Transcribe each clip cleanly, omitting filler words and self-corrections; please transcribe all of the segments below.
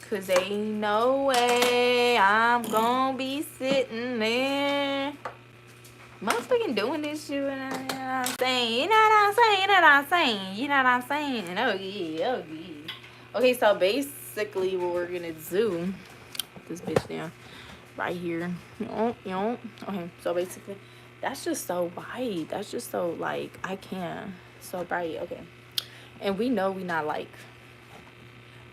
Cause ain't no way I'm gonna be sitting there motherfucking doing this shit. You know what I'm saying? You know what I'm saying? You know what I'm saying? You know what I'm saying? Oh yeah, oh yeah. Okay, so basically what we're gonna do, put this bitch down right here. Okay, so basically that's just so white. That's just so like I can't. So bright. Okay. And we know we not like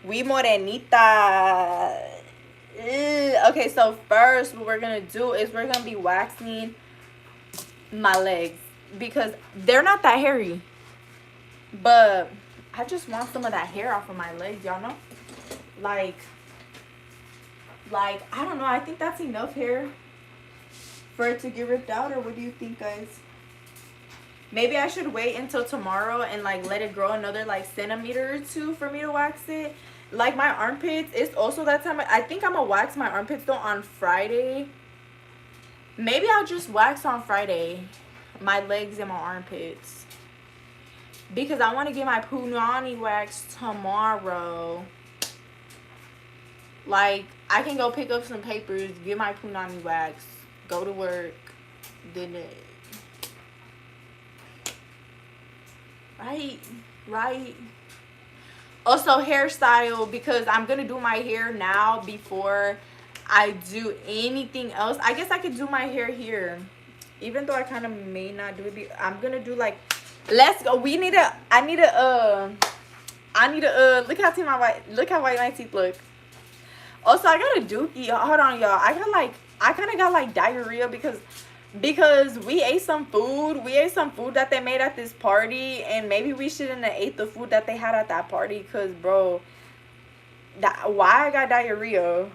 we morenita. Okay, so first what we're gonna do is we're gonna be waxing my legs because they're not that hairy, but I just want some of that hair off of my legs, y'all know, like I don't know, I think that's enough hair for it to get ripped out. Or what do you think, guys? Maybe I should wait until tomorrow and like let it grow another like centimeter or two for me to wax it. Like my armpits, it's also that time. I think I'm gonna wax my armpits though on Friday. Maybe I'll just wax on Friday my legs and my armpits, because I want to get my punani waxed tomorrow. Like I can go pick up some papers, get my punani waxed, go to work, then it. Right. Also hairstyle, because I'm gonna do my hair now before I do anything else. I guess I could do my hair here, even though I kind of may not do it. I'm gonna do like, let's go. I need to look how white my teeth look. Also, I got a dookie. Hold on, y'all. I kind of got like diarrhea because we ate some food. We ate some food that they made at this party, and maybe we shouldn't have ate the food that they had at that party. Cause bro, why I got diarrhea?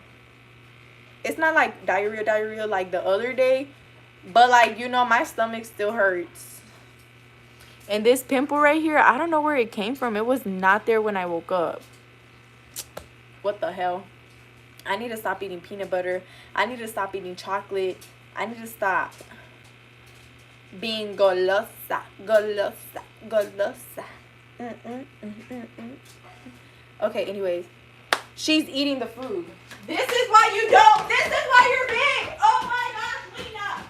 It's not like diarrhea like the other day, but like, you know, my stomach still hurts. And this pimple right here, I don't know where it came from. It was not there when I woke up. What the hell? I need to stop eating peanut butter. I need to stop eating chocolate. I need to stop being golosa. Okay, anyways. She's eating the food. This is why you don't. This is why you're big. Oh my gosh, Lena.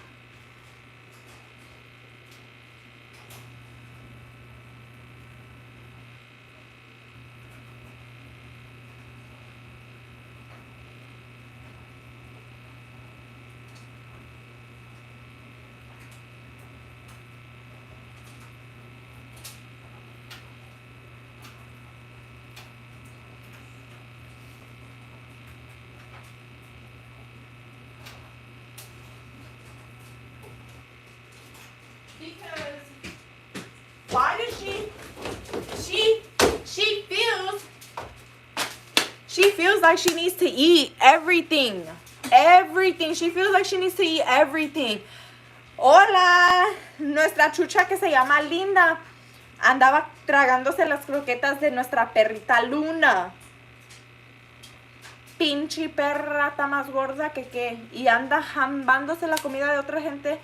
Why does she feels like she needs to eat everything. She feels like she needs to eat everything. Hola, nuestra chucha que se llama Linda andaba tragándose las croquetas de nuestra perrita Luna. Pinche perra está más gorda que qué, y anda jambándose la comida de otra gente.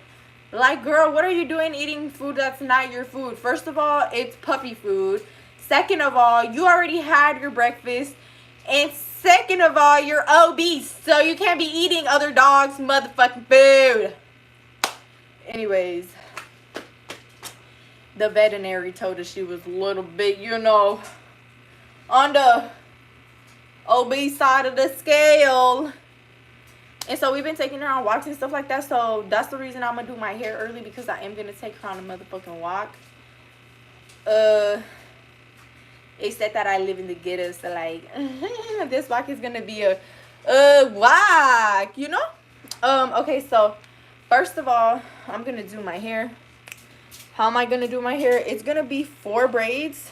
Like, girl, what are you doing eating food that's not your food? First of all, it's puppy food. Second of all, you already had your breakfast. And second of all, you're obese, so you can't be eating other dogs' motherfucking food. Anyways, the veterinary told us she was a little bit, you know, on the obese side of the scale. And so we've been taking her on walks and stuff like that. So that's the reason I'm going to do my hair early, because I am going to take her on a motherfucking walk. Except that I live in the ghetto. So like, this walk is going to be a walk, you know? Okay, so first of all, I'm going to do my hair. How am I going to do my hair? It's going to be 4 braids.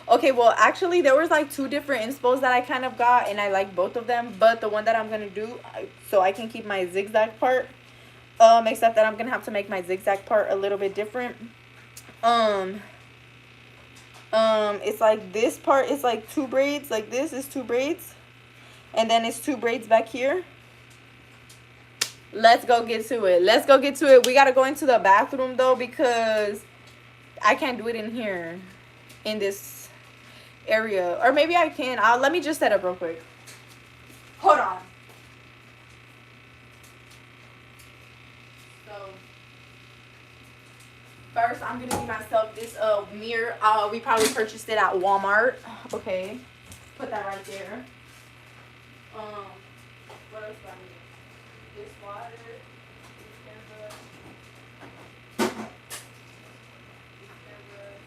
Okay, well, actually, there was like 2 different inspos that I kind of got, and I like both of them. But the one that I'm going to do, so I can keep my zigzag part, except that I'm going to have to make my zigzag part a little bit different. It's like this part is like 2 braids, like this is 2 braids. And then it's 2 braids back here. Let's go get to it. We got to go into the bathroom, though, because I can't do it in here, in this area. Or maybe I can. Let me just set up real quick. Hold on. So first, I'm gonna give myself this mirror. We probably purchased it at Walmart. Okay, put that right there. What else do I need? This water, this hairbrush,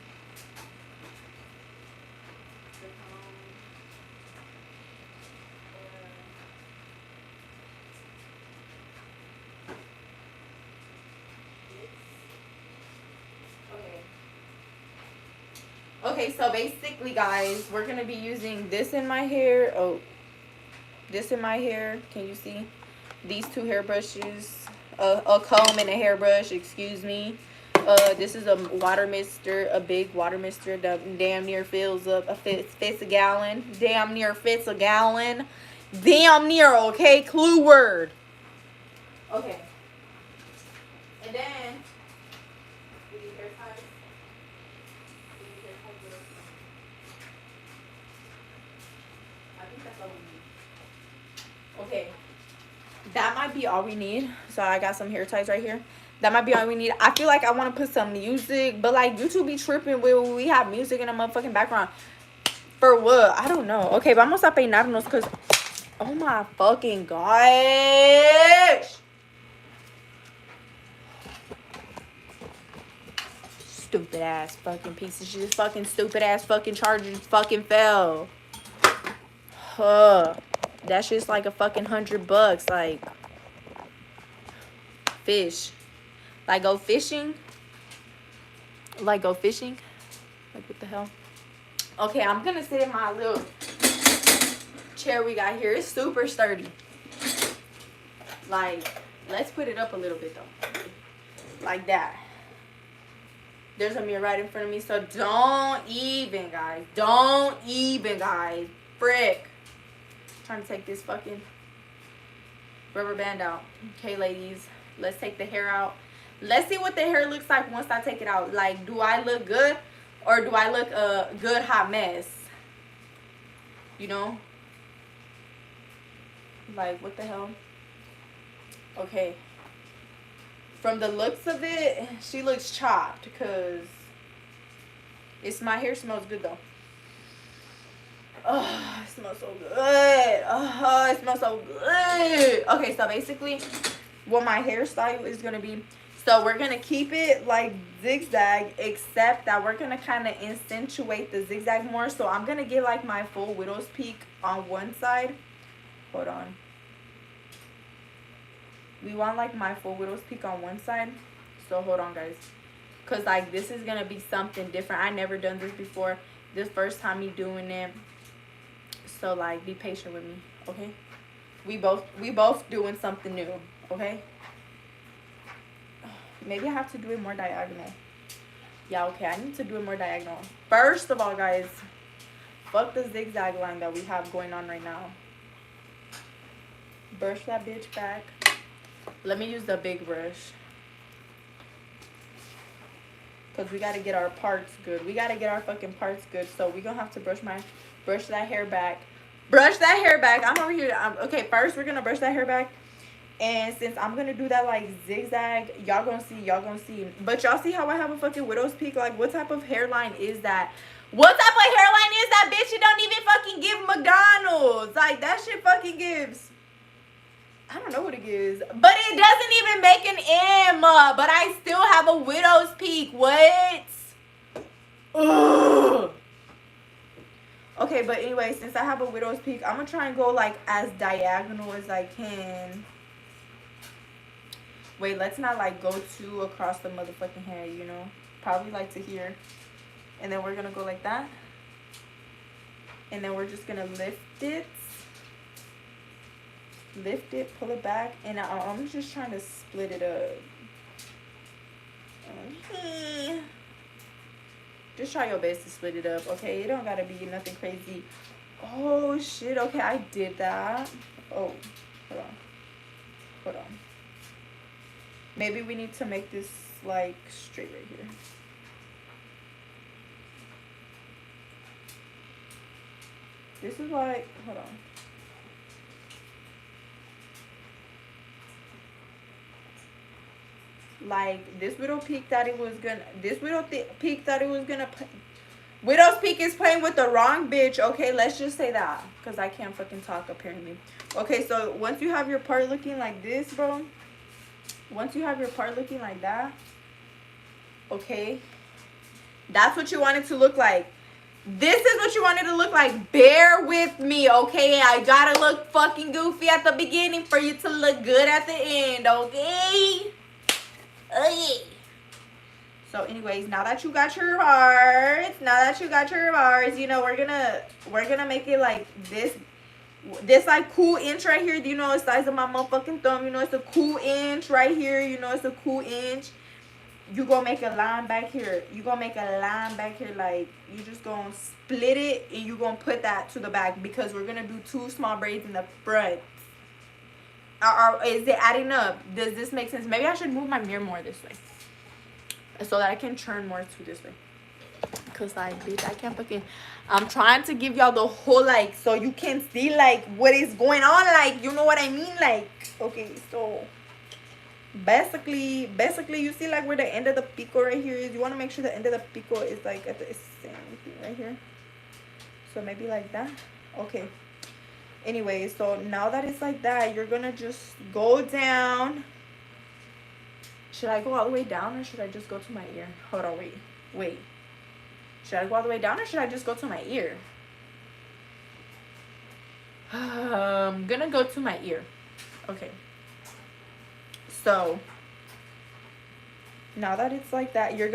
the comb, this. Okay, so basically, guys, we're gonna be using this in my hair. Oh, this in my hair. Can you see? These two hairbrushes, a comb and a hairbrush. Excuse me. This is a water mister, a big water mister that damn near fills up fits a gallon. Damn near fits a gallon. Damn near. Okay, clue word. Okay. And then we need hair ties. I think that's all we need. Okay. That might be all we need. So I got some hair ties right here. That might be all we need. I feel like I want to put some music, but like YouTube be tripping when we have music in the motherfucking background. For what? I don't know. Okay, vamos a peinarnos because, oh my fucking gosh. Stupid ass fucking piece of shit. Fucking stupid ass fucking charger just fucking fell. That shit's like a fucking $100. Like, fish. Like, go fishing. Like, go fishing. Like, what the hell? Okay, I'm gonna sit in my little chair we got here. It's super sturdy. Like, let's put it up a little bit, though. Like that. There's a mirror right in front of me, so don't even, guys. Don't even, guys. Frick. I'm trying to take this fucking rubber band out. Okay, ladies. Let's take the hair out. Let's see what the hair looks like once I take it out. Like, do I look good? Or do I look a good hot mess? You know? Like, what the hell? Okay. From the looks of it, she looks chopped because my hair smells good though. Oh, it smells so good. Oh, it smells so good. Okay, so basically what my hairstyle is going to be, so we're going to keep it like zigzag, except that we're going to kind of accentuate the zigzag more. So I'm going to get like my full widow's peak on one side. Hold on. We want like my full widow's peak on one side. So hold on, guys. Because like this is going to be something different. I never done this before. This first time me doing it. So like be patient with me, okay? We both doing something new, okay? Maybe I have to do it more diagonal. Yeah, okay, I need to do it more diagonal. First of all, guys, fuck the zigzag line that we have going on right now. Brush that bitch back. Let me use the big brush. Because we got to get our parts good. We got to get our fucking parts good. So we're going to have to brush that hair back. Brush that hair back. I'm over here. Okay, first we're going to brush that hair back. And since I'm going to do that like zigzag, y'all going to see. But y'all see how I have a fucking widow's peak? Like, what type of hairline is that? What type of hairline is that, bitch? It don't even fucking give McDonald's. Like, that shit fucking gives... I don't know what it gives. But it doesn't even make an M. But I still have a widow's peak. What? Ugh. Okay, but anyway, since I have a widow's peak, I'm going to try and go like as diagonal as I can. Wait, let's not like go too across the motherfucking hair, you know? Probably like to here. And then we're going to go like that. And then we're just going to lift it. Lift it, pull it back, and I'm just trying to split it up. Okay. Just try your best to split it up, okay? It don't gotta be nothing crazy. Oh shit, okay, I did that. Oh, hold on. Maybe we need to make this like straight right here. This is like, hold on. Like, this Widow Peak thought it was gonna, Peak thought it was gonna, Widow's Peak is playing with the wrong bitch. Okay, let's just say that. Because I can't fucking talk, apparently. Okay, so once you have your part looking like this, bro. Once you have your part looking like that. Okay. That's what you want it to look like. This is what you want it to look like. Bear with me, okay? I gotta look fucking goofy at the beginning for you to look good at the end, okay? Okay. So anyways, now that you got your bars, you know, we're gonna make it like this like cool inch right here. You know, the size of my motherfucking thumb. You know, it's a cool inch right here. You know, it's a cool inch. You gonna make a line back here. Like, you just gonna split it and you gonna put that to the back, because we're gonna do 2 small braids in the front. Is it adding up? Does this make sense? Maybe I should move my mirror more this way, so that I can turn more to this way. Cause like, bitch, I can't fucking. I'm trying to give y'all the whole, like, so you can see like what is going on. Like, you know what I mean? Like, okay, so basically you see like where the end of the pico right here is. You want to make sure the end of the pico is like at the same thing right here. So maybe like that. Okay. Anyway, so now that it's like that, you're gonna just go down. Should I go all the way down, or should I just go to my ear? Hold on, wait. Should I go all the way down, or should I just go to my ear? I'm gonna go to my ear. Okay. So now that it's like that, you're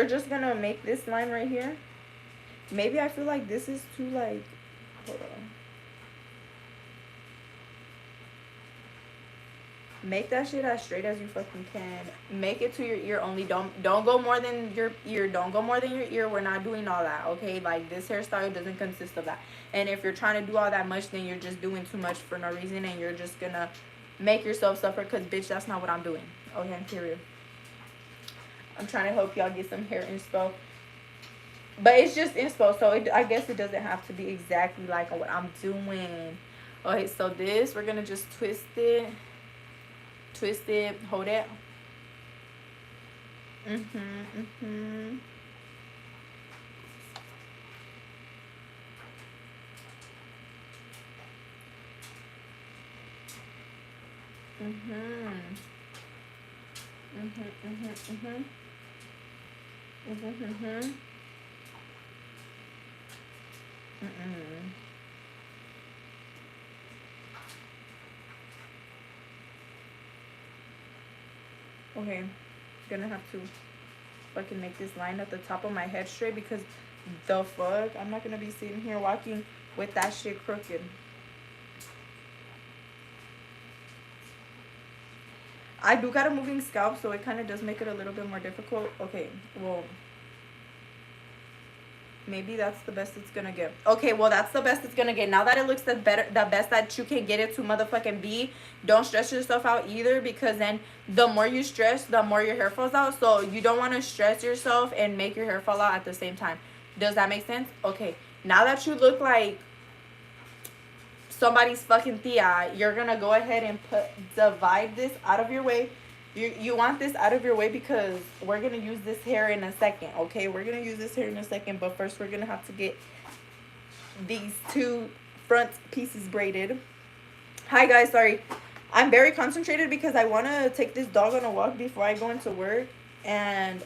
just gonna make this line right here. Maybe I feel like this is too, like, hold on. Make that shit as straight as you fucking can. Make it to your ear only. Don't go more than your ear. Don't go more than your ear. We're not doing all that, okay? Like, this hairstyle doesn't consist of that. And if you're trying to do all that much, then you're just doing too much for no reason, and you're just gonna make yourself suffer, because, bitch, that's not what I'm doing. Okay, period. I'm trying to help y'all get some hair inspo. But it's just inspo, so I guess it doesn't have to be exactly like what I'm doing. Okay, so this, we're gonna just twist it, hold it. Okay, gonna have to fucking make this line at the top of my head straight, because the fuck, I'm not gonna be sitting here walking with that shit crooked. I do got a moving scalp, so it kind of does make it a little bit more difficult. Okay, well, maybe that's the best it's gonna get. Okay, well, that's the best it's gonna get. Now that it looks the best that you can get it to motherfucking be, don't stress yourself out either, because then the more you stress, the more your hair falls out. So you don't want to stress yourself and make your hair fall out at the same time. Does that make sense? Okay, now that you look like somebody's fucking tia, you're gonna go ahead and divide this out of your way. You want this out of your way, because we're gonna use this hair in a second. Okay, we're gonna use this hair in a second, but first we're gonna have to get these 2 front pieces braided. Hi guys, sorry, I'm very concentrated because I want to take this dog on a walk before I go into work, and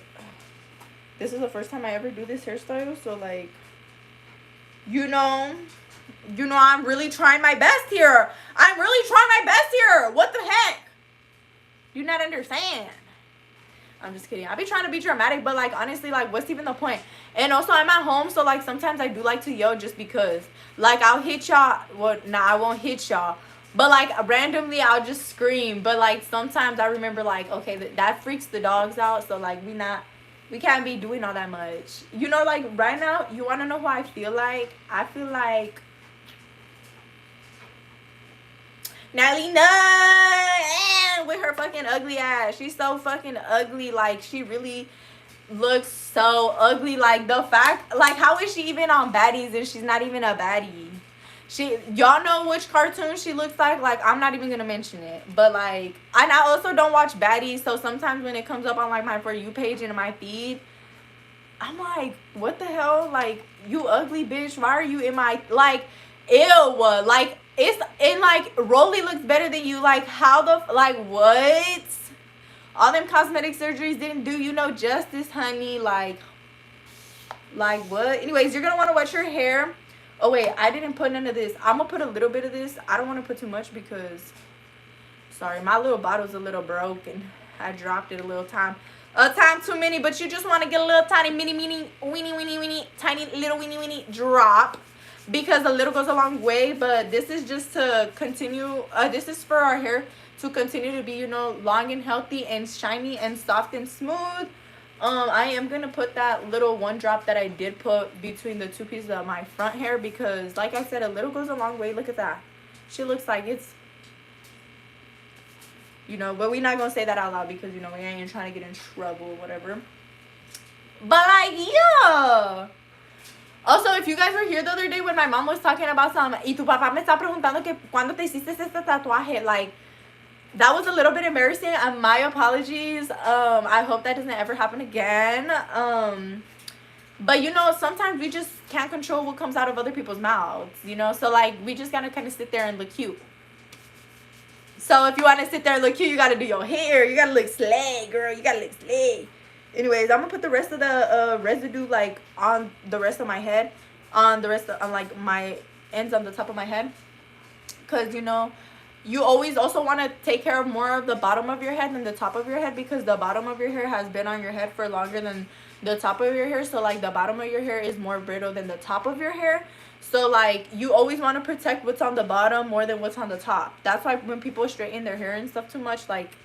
this is the first time I ever do this hairstyle, so like, you know, I'm really trying my best here. What the heck? Do you not understand? I'm just kidding. I be trying to be dramatic, but like, honestly, like, what's even the point? And also, I'm at home, so like, sometimes I do like to yell just because. Like, I'll hit y'all. Well, nah, I won't hit y'all. But like, randomly, I'll just scream. But like, sometimes I remember, like, okay, that freaks the dogs out. So like, we can't be doing all that much. You know, like, right now, you want to know what I feel like? I feel like Natalie Nunn with her fucking ugly ass. She's so fucking ugly. Like, she really looks so ugly. Like, the fact, like, how is she even on baddies if she's not even a baddie? Y'all know which cartoon she looks like. Like, I'm not even gonna mention it, but like, and I also don't watch baddies, so sometimes when it comes up on like my For You page and my feed, I'm like, what the hell? Like, you ugly bitch, why are you in my, like, ew, like, it's, and like, Rolly looks better than you. Like, how the, like, what? All them cosmetic surgeries didn't do you no justice, honey. Like what? Anyways, you're gonna want to wet your hair. Oh wait, I didn't put none of this. I'm gonna put a little bit of this. I don't want to put too much because, sorry, my little bottle's a little broken. I dropped it a little time too many. But you just want to get a little tiny weeny tiny little weeny drop, because a little goes a long way. But this is just to continue, this is for our hair to continue to be, you know, long and healthy and shiny and soft and smooth. I am gonna put that little one drop that I did put between the two pieces of my front hair, because like I said, a little goes a long way. Look at that. She looks like it's, you know, but we're not gonna say that out loud because, you know, we ain't trying to get in trouble, whatever. But like, yeah. Also, if you guys were here the other day when my mom was talking about some, y tu papá me está preguntando que cuando te hiciste este tatuaje, like, that was a little bit embarrassing. My apologies. I hope that doesn't ever happen again. But you know, sometimes we just can't control what comes out of other people's mouths, you know? So like, we just gotta kind of sit there and look cute. So if you want to sit there and look cute, you gotta do your hair. You gotta look slay, girl. You gotta look slay. Anyways, I'm gonna put the rest of the residue like on the rest of my head, on the rest of, on like my ends on the top of my head, because, you know, you always also want to take care of more of the bottom of your head than the top of your head, because the bottom of your hair has been on your head for longer than the top of your hair. So like, the bottom of your hair is more brittle than the top of your hair. So like, you always want to protect what's on the bottom more than what's on the top. That's why when people straighten their hair and stuff too much, like,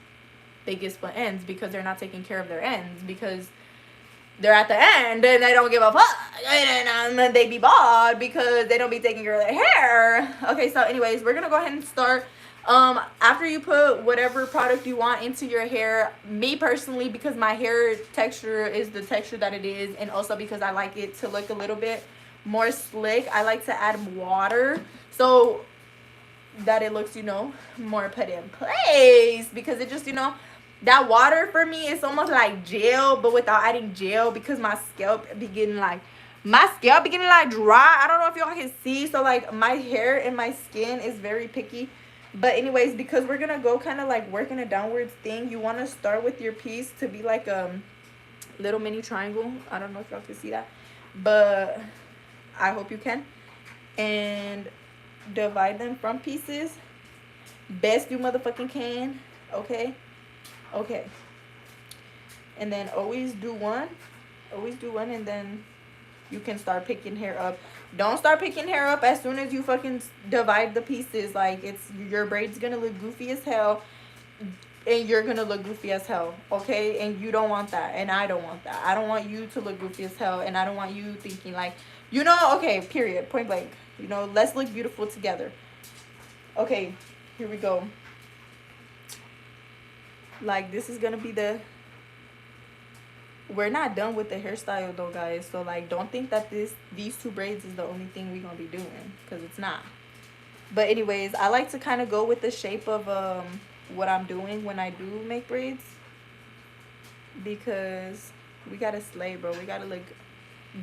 they get split ends, because they're not taking care of their ends, because they're at the end and they don't give a fuck, and they be bald because they don't be taking care of their hair. Okay, so anyways, we're gonna go ahead and start. After you put whatever product you want into your hair, me personally, because my hair texture is the texture that it is, and also because I like it to look a little bit more slick, I like to add water so that it looks, you know, more put in place, because it just, you know, that water for me is almost like gel, but without adding gel, because my scalp be getting like dry. I don't know if y'all can see. So like, my hair and my skin is very picky. But anyways, because we're gonna go kind of like work in a downwards thing, you want to start with your piece to be like a little mini triangle. I don't know if y'all can see that, but I hope you can. And divide them from pieces best you motherfucking can. Okay, and then always do one, and then you can start picking hair up. Don't start picking hair up as soon as you fucking divide the pieces. Like, it's, your braid's gonna look goofy as hell, and you're gonna look goofy as hell, okay? And you don't want that, and I don't want that. I don't want you to look goofy as hell, and I don't want you thinking like, you know, okay, period, point blank. You know, let's look beautiful together. Okay, here we go. Like, this is gonna be the, we're not done with the hairstyle though, guys. So like, don't think that these two braids is the only thing we're gonna be doing, because it's not. But anyways, I like to kind of go with the shape of what I'm doing when I do make braids, because we gotta slay, bro. We gotta look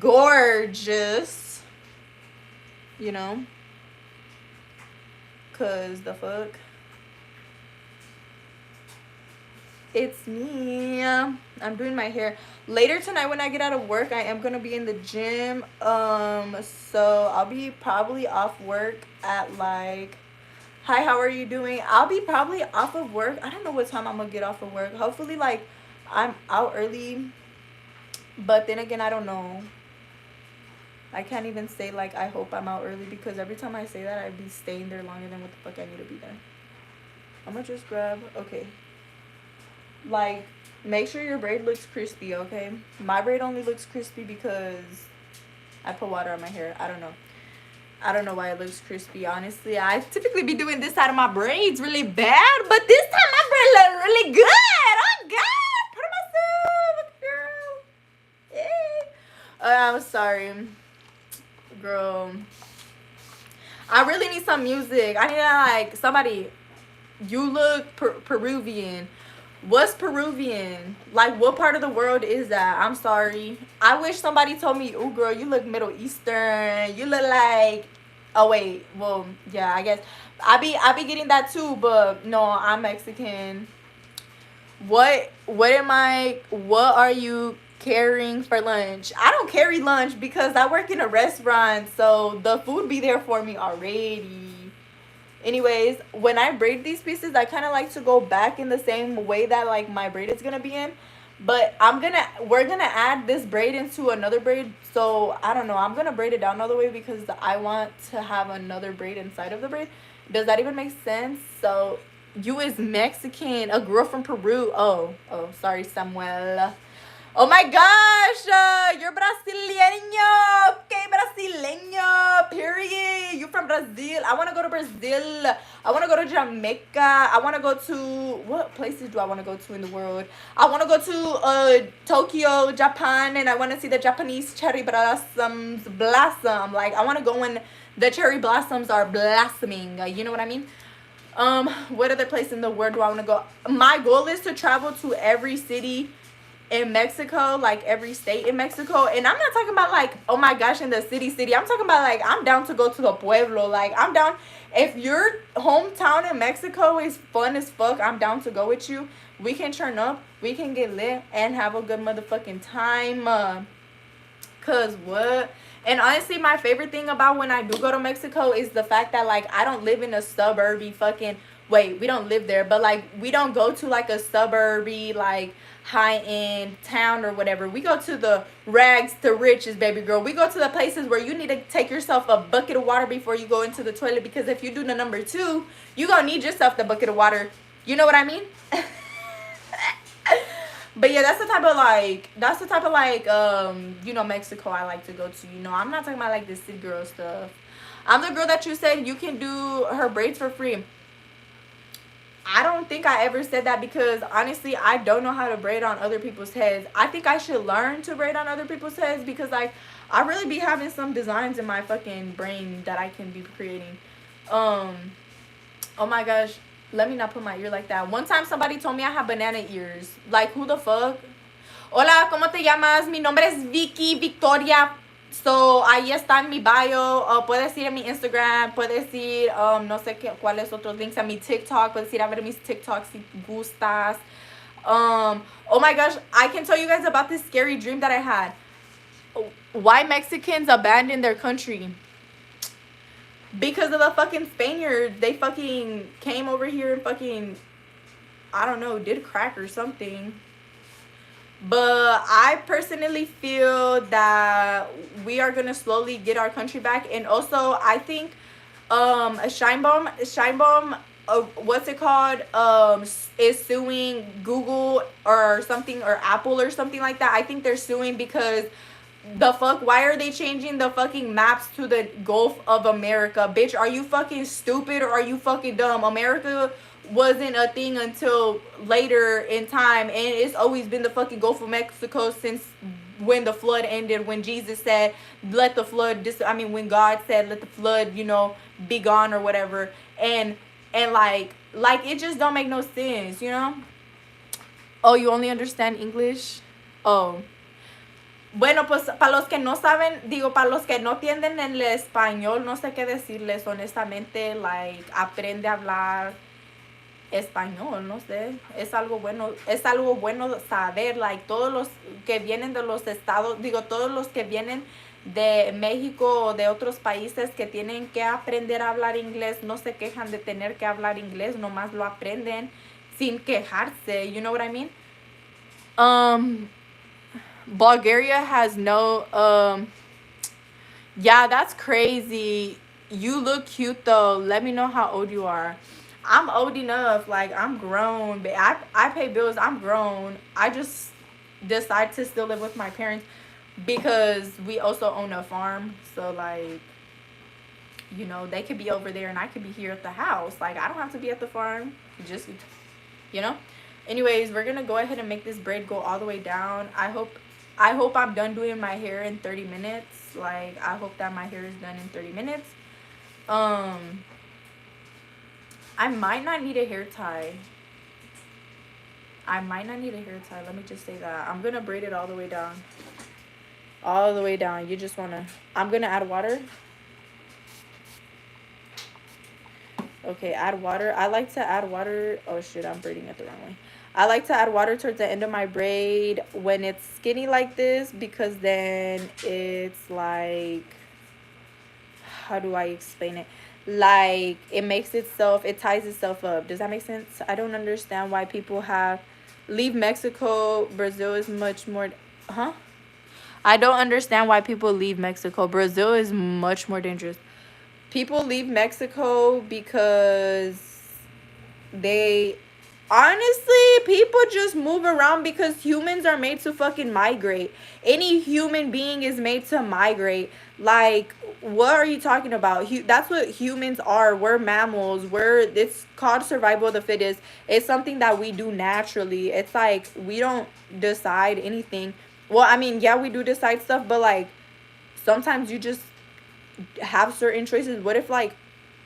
gorgeous, you know, because the fuck, it's me. I'm doing my hair. Later tonight when I get out of work, I am gonna be in the gym. So I'll be probably off work at like, hi, how are you doing? I'll be probably off of work. I don't know what time I'm gonna get off of work. Hopefully like I'm out early, but then again, I don't know. I can't even say like I hope I'm out early, because every time I say that, I'd be staying there longer than what the fuck I need to be there. I'm gonna just grab, okay, like, make sure your braid looks crispy, okay? My braid only looks crispy because I put water on my hair. I don't know why it looks crispy, honestly. I typically be doing this side of my braids really bad, but this time my braid look really good. Oh God, proud of myself, girl. Yay. I'm sorry, girl. I really need some music. I need to, like, somebody. You look Peruvian. What's Peruvian? Like, what part of the world is that? I'm sorry. I wish somebody told me, "Ooh, girl, you look Middle Eastern. You look like." Oh wait, well, yeah, I guess I be getting that too, but no, I'm Mexican. What am I? What are you carrying for lunch? I don't carry lunch because I work in a restaurant, so the food be there for me already. Anyways, when I braid these pieces, I kind of like to go back in the same way that like my braid is gonna be in. But we're gonna add this braid into another braid. So I don't know. I'm gonna braid it down all the way because I want to have another braid inside of the braid. Does that even make sense? So you is Mexican, a girl from Peru. Oh, sorry, Samuel. Oh my gosh, you're Brasileño. Okay, Brasileño. Period. You from Brazil. I want to go to Brazil. I want to go to Jamaica. I want to go to, what places do I want to go to in the world? I want to go to Tokyo, Japan, and I want to see the Japanese cherry blossoms blossom. Like, I want to go when the cherry blossoms are blossoming. You know what I mean? What other place in the world do I want to go? My goal is to travel to every city in Mexico, like every state in Mexico. And I'm not talking about like, oh my gosh, in the city. I'm talking about like, I'm down to go to the pueblo. Like, I'm down. If your hometown in Mexico is fun as fuck, I'm down to go with you. We can turn up, we can get lit, and have a good motherfucking time. Cause what? And honestly, my favorite thing about when I do go to Mexico is the fact that like I don't live in a suburby fucking, wait, we don't live there, but like we don't go to like a suburby like high end town or whatever. We go to the rags to riches, baby girl. We go to the places where you need to take yourself a bucket of water before you go into the toilet, because if you do the number two, you gonna need yourself the bucket of water. You know what I mean? But yeah, that's the type of like Mexico I like to go to. I'm not talking about like the city girl stuff. I'm the girl that you said you can do her braids for free. I don't think I ever said that, because honestly I don't know how to braid on other people's heads. I think I should learn to braid on other people's heads, because like I really be having some designs in my fucking brain that I can be creating. Oh my gosh, let me not put my ear like that. One time somebody told me I have banana ears. Like, who the fuck? Hola, ¿cómo te llamas? Mi nombre es Vicky Victoria. So, ahí está en mi bio. Puedes ir a mi Instagram. Puedes ir, no sé cuáles otros links, a mi TikTok. Puedes ir a ver mis TikToks si gustas. Oh my gosh, I can tell you guys about this scary dream that I had. Why Mexicans abandon their country? Because of the fucking Spaniards. They fucking came over here and fucking, I don't know, did crack or something. But I personally feel that we are gonna slowly get our country back. And also I think Scheinbaum, what's it called, is suing Google or something, or Apple or something like that. I think they're suing because the fuck, why are they changing the fucking maps to the Gulf of America? Bitch, are you fucking stupid or are you fucking dumb? America wasn't a thing until later in time, and it's always been the fucking Gulf of Mexico since when the flood ended, when Jesus said let the flood when God said let the flood be gone or whatever. And like it just don't make no sense. Oh, you only understand English? Oh, bueno, pues para los que no saben, para los que no entienden el español, no sé qué decirles honestamente. Like, aprende a hablar español, no sé, es algo bueno saber. Like, todos los que vienen de los estados, todos los que vienen de México o de otros países que tienen que aprender a hablar inglés, no se quejan de tener que hablar inglés, nomás lo aprenden sin quejarse. You know what I mean? Bulgaria has no, yeah, that's crazy. You look cute though. Let me know how old you are. I'm old enough. Like, I'm grown, but I pay bills. I'm grown. I just decide to still live with my parents because we also own a farm. So like, they could be over there and I could be here at the house. Like, I don't have to be at the farm. Just, anyways, we're gonna go ahead and make this braid go all the way down. I hope I'm done doing my hair in 30 minutes. Like, I hope that my hair is done in 30 minutes. Um, I might not need a hair tie. I might not need a hair tie. Let me just say that. I'm gonna braid it all the way down. All the way down. You just wanna. I'm gonna add water. Okay, add water. I like to add water. Oh shit, I'm braiding it the wrong way. I like to add water towards the end of my braid when it's skinny like this, because then it's like, how do I explain it? Like, it makes itself, it ties itself up. Does that make sense? I don't understand why people have, leave Mexico. Brazil is much more, huh? I don't understand why people leave Mexico. Brazil is much more dangerous. People leave Mexico because they, honestly, people just move around because humans are made to fucking migrate. Any human being is made to migrate. Like, what are you talking about? That's what humans are. We're mammals. It's called survival of the fittest. It's something that we do naturally. It's like, we don't decide anything. Well, I mean, yeah, we do decide stuff, but like, sometimes you just have certain choices. What if like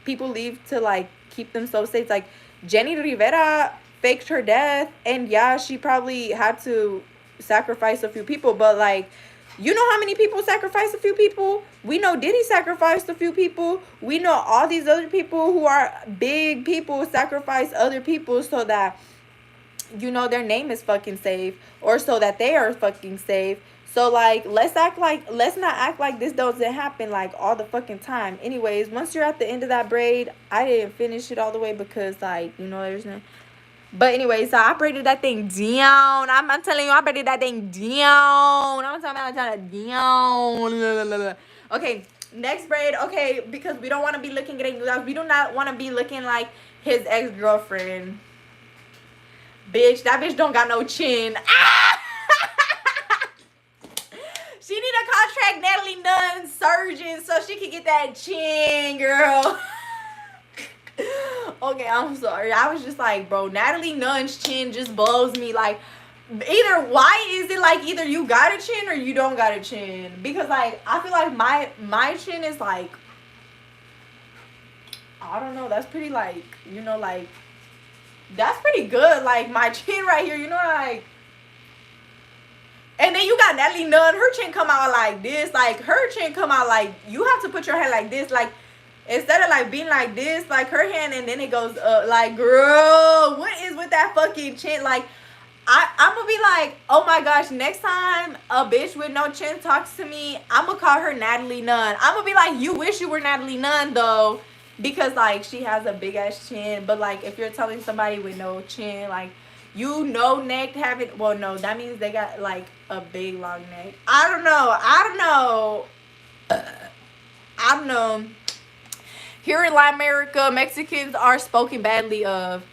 people leave to like keep themselves safe? Like, Jenny Rivera faked her death, and yeah, she probably had to sacrifice a few people, but like, you know how many people sacrifice a few people? We know Diddy sacrificed a few people. We know all these other people who are big people sacrifice other people so that, you know, their name is fucking safe, or so that they are fucking safe. So like, let's not act like this doesn't happen like all the fucking time. Anyways, once you're at the end of that braid, I didn't finish it all the way because, like, you know, there's no. But anyways, so I braided that thing down. I'm telling you, I braided that thing down. I'm talking about it down. Okay, next braid. Okay, because we don't want to be looking at, we do not want to be looking like his ex-girlfriend. Bitch, that bitch don't got no chin. Ah! She need to contract Natalie Nunn surgeon so she can get that chin, girl. Okay, I'm sorry. I was just like, bro, Natalie Nunn's chin just blows me. Like, why is it like either you got a chin or you don't got a chin? Because like, I feel like my chin is like, I don't know, that's pretty like, you know, like, that's pretty good. Like, my chin right here, you know, like. And then you got Natalie Nunn, her chin come out like this. Like, her chin come out like, you have to put your hand like this. Like, instead of like being like this, like her hand, and then it goes up. Like, girl, what is with that fucking chin? Like, I'm gonna be like, oh my gosh, next time a bitch with no chin talks to me, I'm gonna call her Natalie Nunn. I'm gonna be like, you wish you were Natalie Nunn though, because like, she has a big ass chin. But like, if you're telling somebody with no chin, like, you know, neck having, well, no, that means they got like a big long neck. I don't know. Here in Latin America, Mexicans are spoken badly of.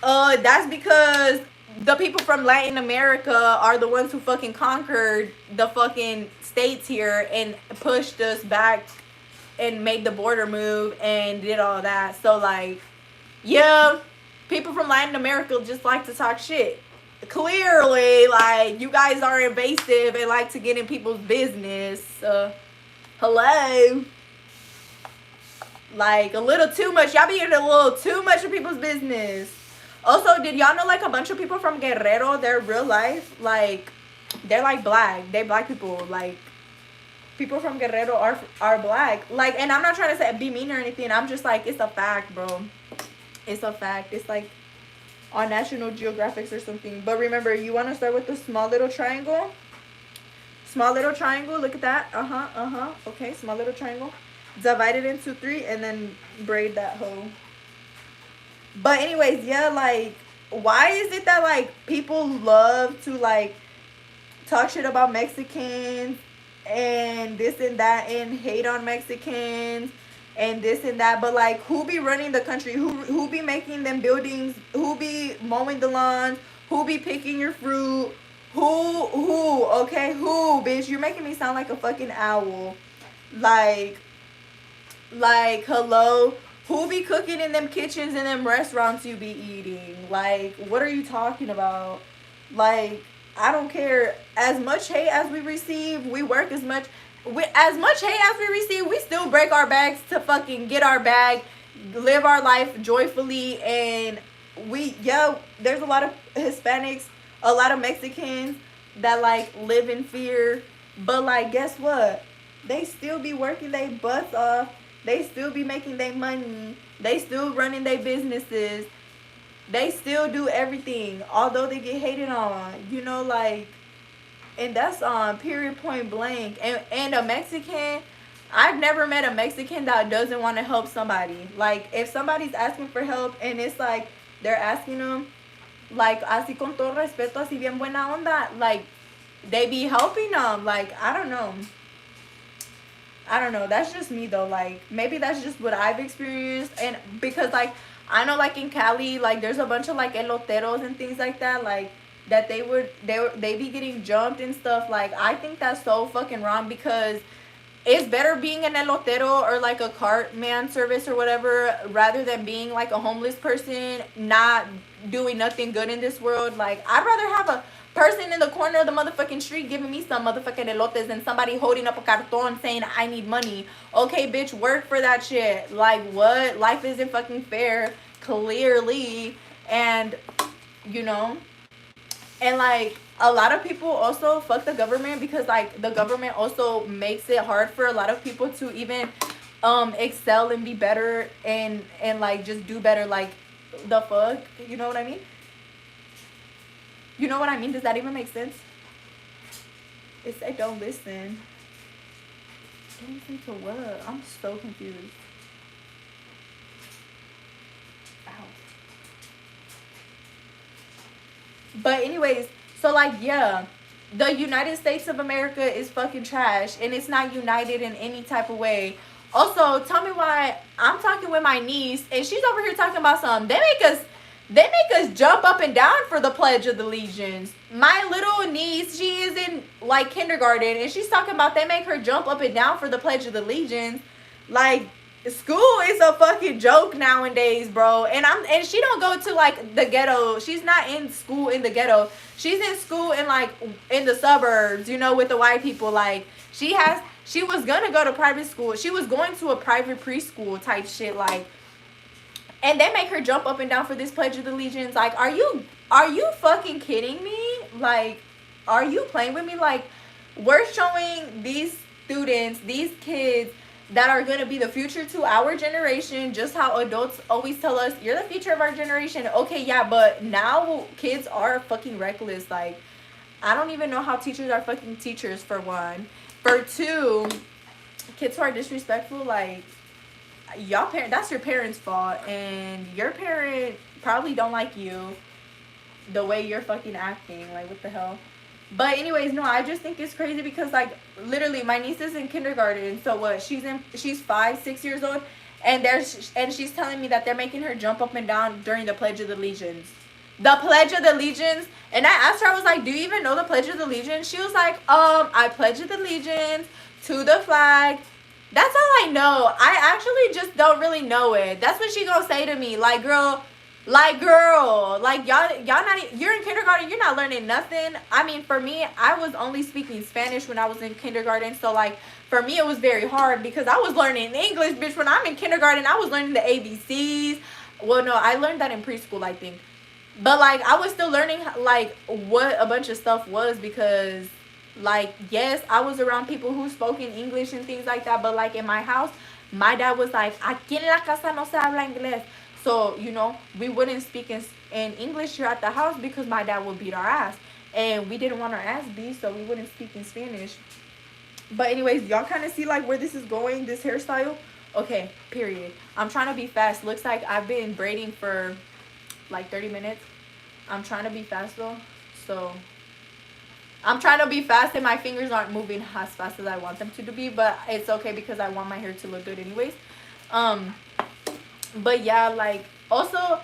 That's because the people from Latin America are the ones who fucking conquered the fucking states here and pushed us back and made the border move and did all that. So like, yeah, people from Latin America just like to talk shit. Clearly, like, you guys are invasive and like to get in people's business. Hello. Like, a little too much. Y'all be in a little too much of people's business. Also, did y'all know like a bunch of people from Guerrero, they're real life, like, they're like black. They black people. Like, people from Guerrero are black. Like, and I'm not trying to say be mean or anything. I'm just like, it's a fact, bro. It's a fact. It's like on National Geographic or something. But remember, you want to start with the small little triangle. Small little triangle. Look at that. Okay, small little triangle. Divide it into 3 and then braid that hoe. But anyways, yeah, like, why is it that like people love to like talk shit about Mexicans and this and that and hate on Mexicans and this and that, but like, who be running the country? Who be making them buildings? Who be mowing the lawns? Who be picking your fruit? Who? Okay, who, bitch? You're making me sound like a fucking owl. Like, hello? Who be cooking in them kitchens and them restaurants you be eating? Like, what are you talking about? Like, I don't care. As much hate as we receive, we work as much. as much hate as we receive, we still break our backs to fucking get our bag, live our life joyfully. And there's a lot of Hispanics, a lot of Mexicans that like live in fear. But like, guess what? They still be working their butts off. They still be making their money. They still running their businesses. They still do everything, although they get hated on. Like, and that's on period, point blank. And a Mexican, I've never met a Mexican that doesn't want to help somebody. Like, if somebody's asking for help and it's like they're asking them, like, así con todo respeto, así bien buena onda, like, they be helping them. Like, I don't know. That's just me though. Like, maybe that's just what I've experienced. And because like, I know like in Cali, like there's a bunch of like eloteros and things like that, like that they be getting jumped and stuff. Like, I think that's so fucking wrong, because it's better being an elotero or like a cart man service or whatever, rather than being like a homeless person not doing nothing good in this world. Like, I'd rather have a person in the corner of the motherfucking street giving me some motherfucking elotes than somebody holding up a carton saying I need money. Okay, bitch, work for that shit. Like, what? Life isn't fucking fair, clearly. And and like, a lot of people also fuck the government, because like the government also makes it hard for a lot of people to even excel and be better and like just do better. Like, the fuck, you know what I mean? Does that even make sense? It said don't listen. Don't listen to what? I'm so confused. Ow. But anyways, so like, yeah, the United States of America is fucking trash, and it's not united in any type of way. Also, tell me why I'm talking with my niece and she's over here talking about something. They make us jump up and down for the Pledge of Allegiance. My little niece, she is in like kindergarten, and she's talking about they make her jump up and down for the Pledge of Allegiance. Like, school is a fucking joke nowadays, bro. And she don't go to like the ghetto. She's not in school in the ghetto. She's in school in like in the suburbs, with the white people. Like, she was gonna go to private school. She was going to a private preschool type shit, like. And they make her jump up and down for this Pledge of Allegiance. Like, are you fucking kidding me? Like, are you playing with me? Like, we're showing these students, these kids that are going to be the future to our generation, just how adults always tell us, you're the future of our generation. Okay, yeah, but now kids are fucking reckless. Like, I don't even know how teachers are fucking teachers, for one. For two, kids who are disrespectful, like, that's your parents' fault, and your parent probably don't like you the way you're fucking acting. Like, what the hell? But anyways, no, I just think it's crazy, because like, literally, my niece is in kindergarten. So what? She's 5-6 years old, and she's telling me that they're making her jump up and down during the Pledge of Allegiance. The Pledge of Allegiance. And I asked her, I was like, do you even know the Pledge of Allegiance? She was like, I pledge allegiance to the flag. That's all I know. I actually just don't really know it. That's what she gonna say to me. Like, girl, y'all not, you're in kindergarten, you're not learning nothing. I mean, for me, I was only speaking Spanish when I was in kindergarten. So like, for me, it was very hard, because I was learning English, bitch. When I'm in kindergarten, I was learning the ABCs. Well, no, I learned that in preschool, I think. But like, I was still learning like what a bunch of stuff was, because like, yes, I was around people who spoke in English and things like that, but like in my house, my dad was like, aquí en la casa no se habla inglés. So, we wouldn't speak in English here at the house, because my dad would beat our ass. And we didn't want our ass beat, so we wouldn't speak in Spanish. But anyways, y'all kind of see like where this is going, this hairstyle? Okay, period. I'm trying to be fast. Looks like I've been braiding for like 30 minutes. I'm trying to be fast though. So I'm trying to be fast, and my fingers aren't moving as fast as I want them to be, but it's okay, because I want my hair to look good anyways. But yeah, like, also,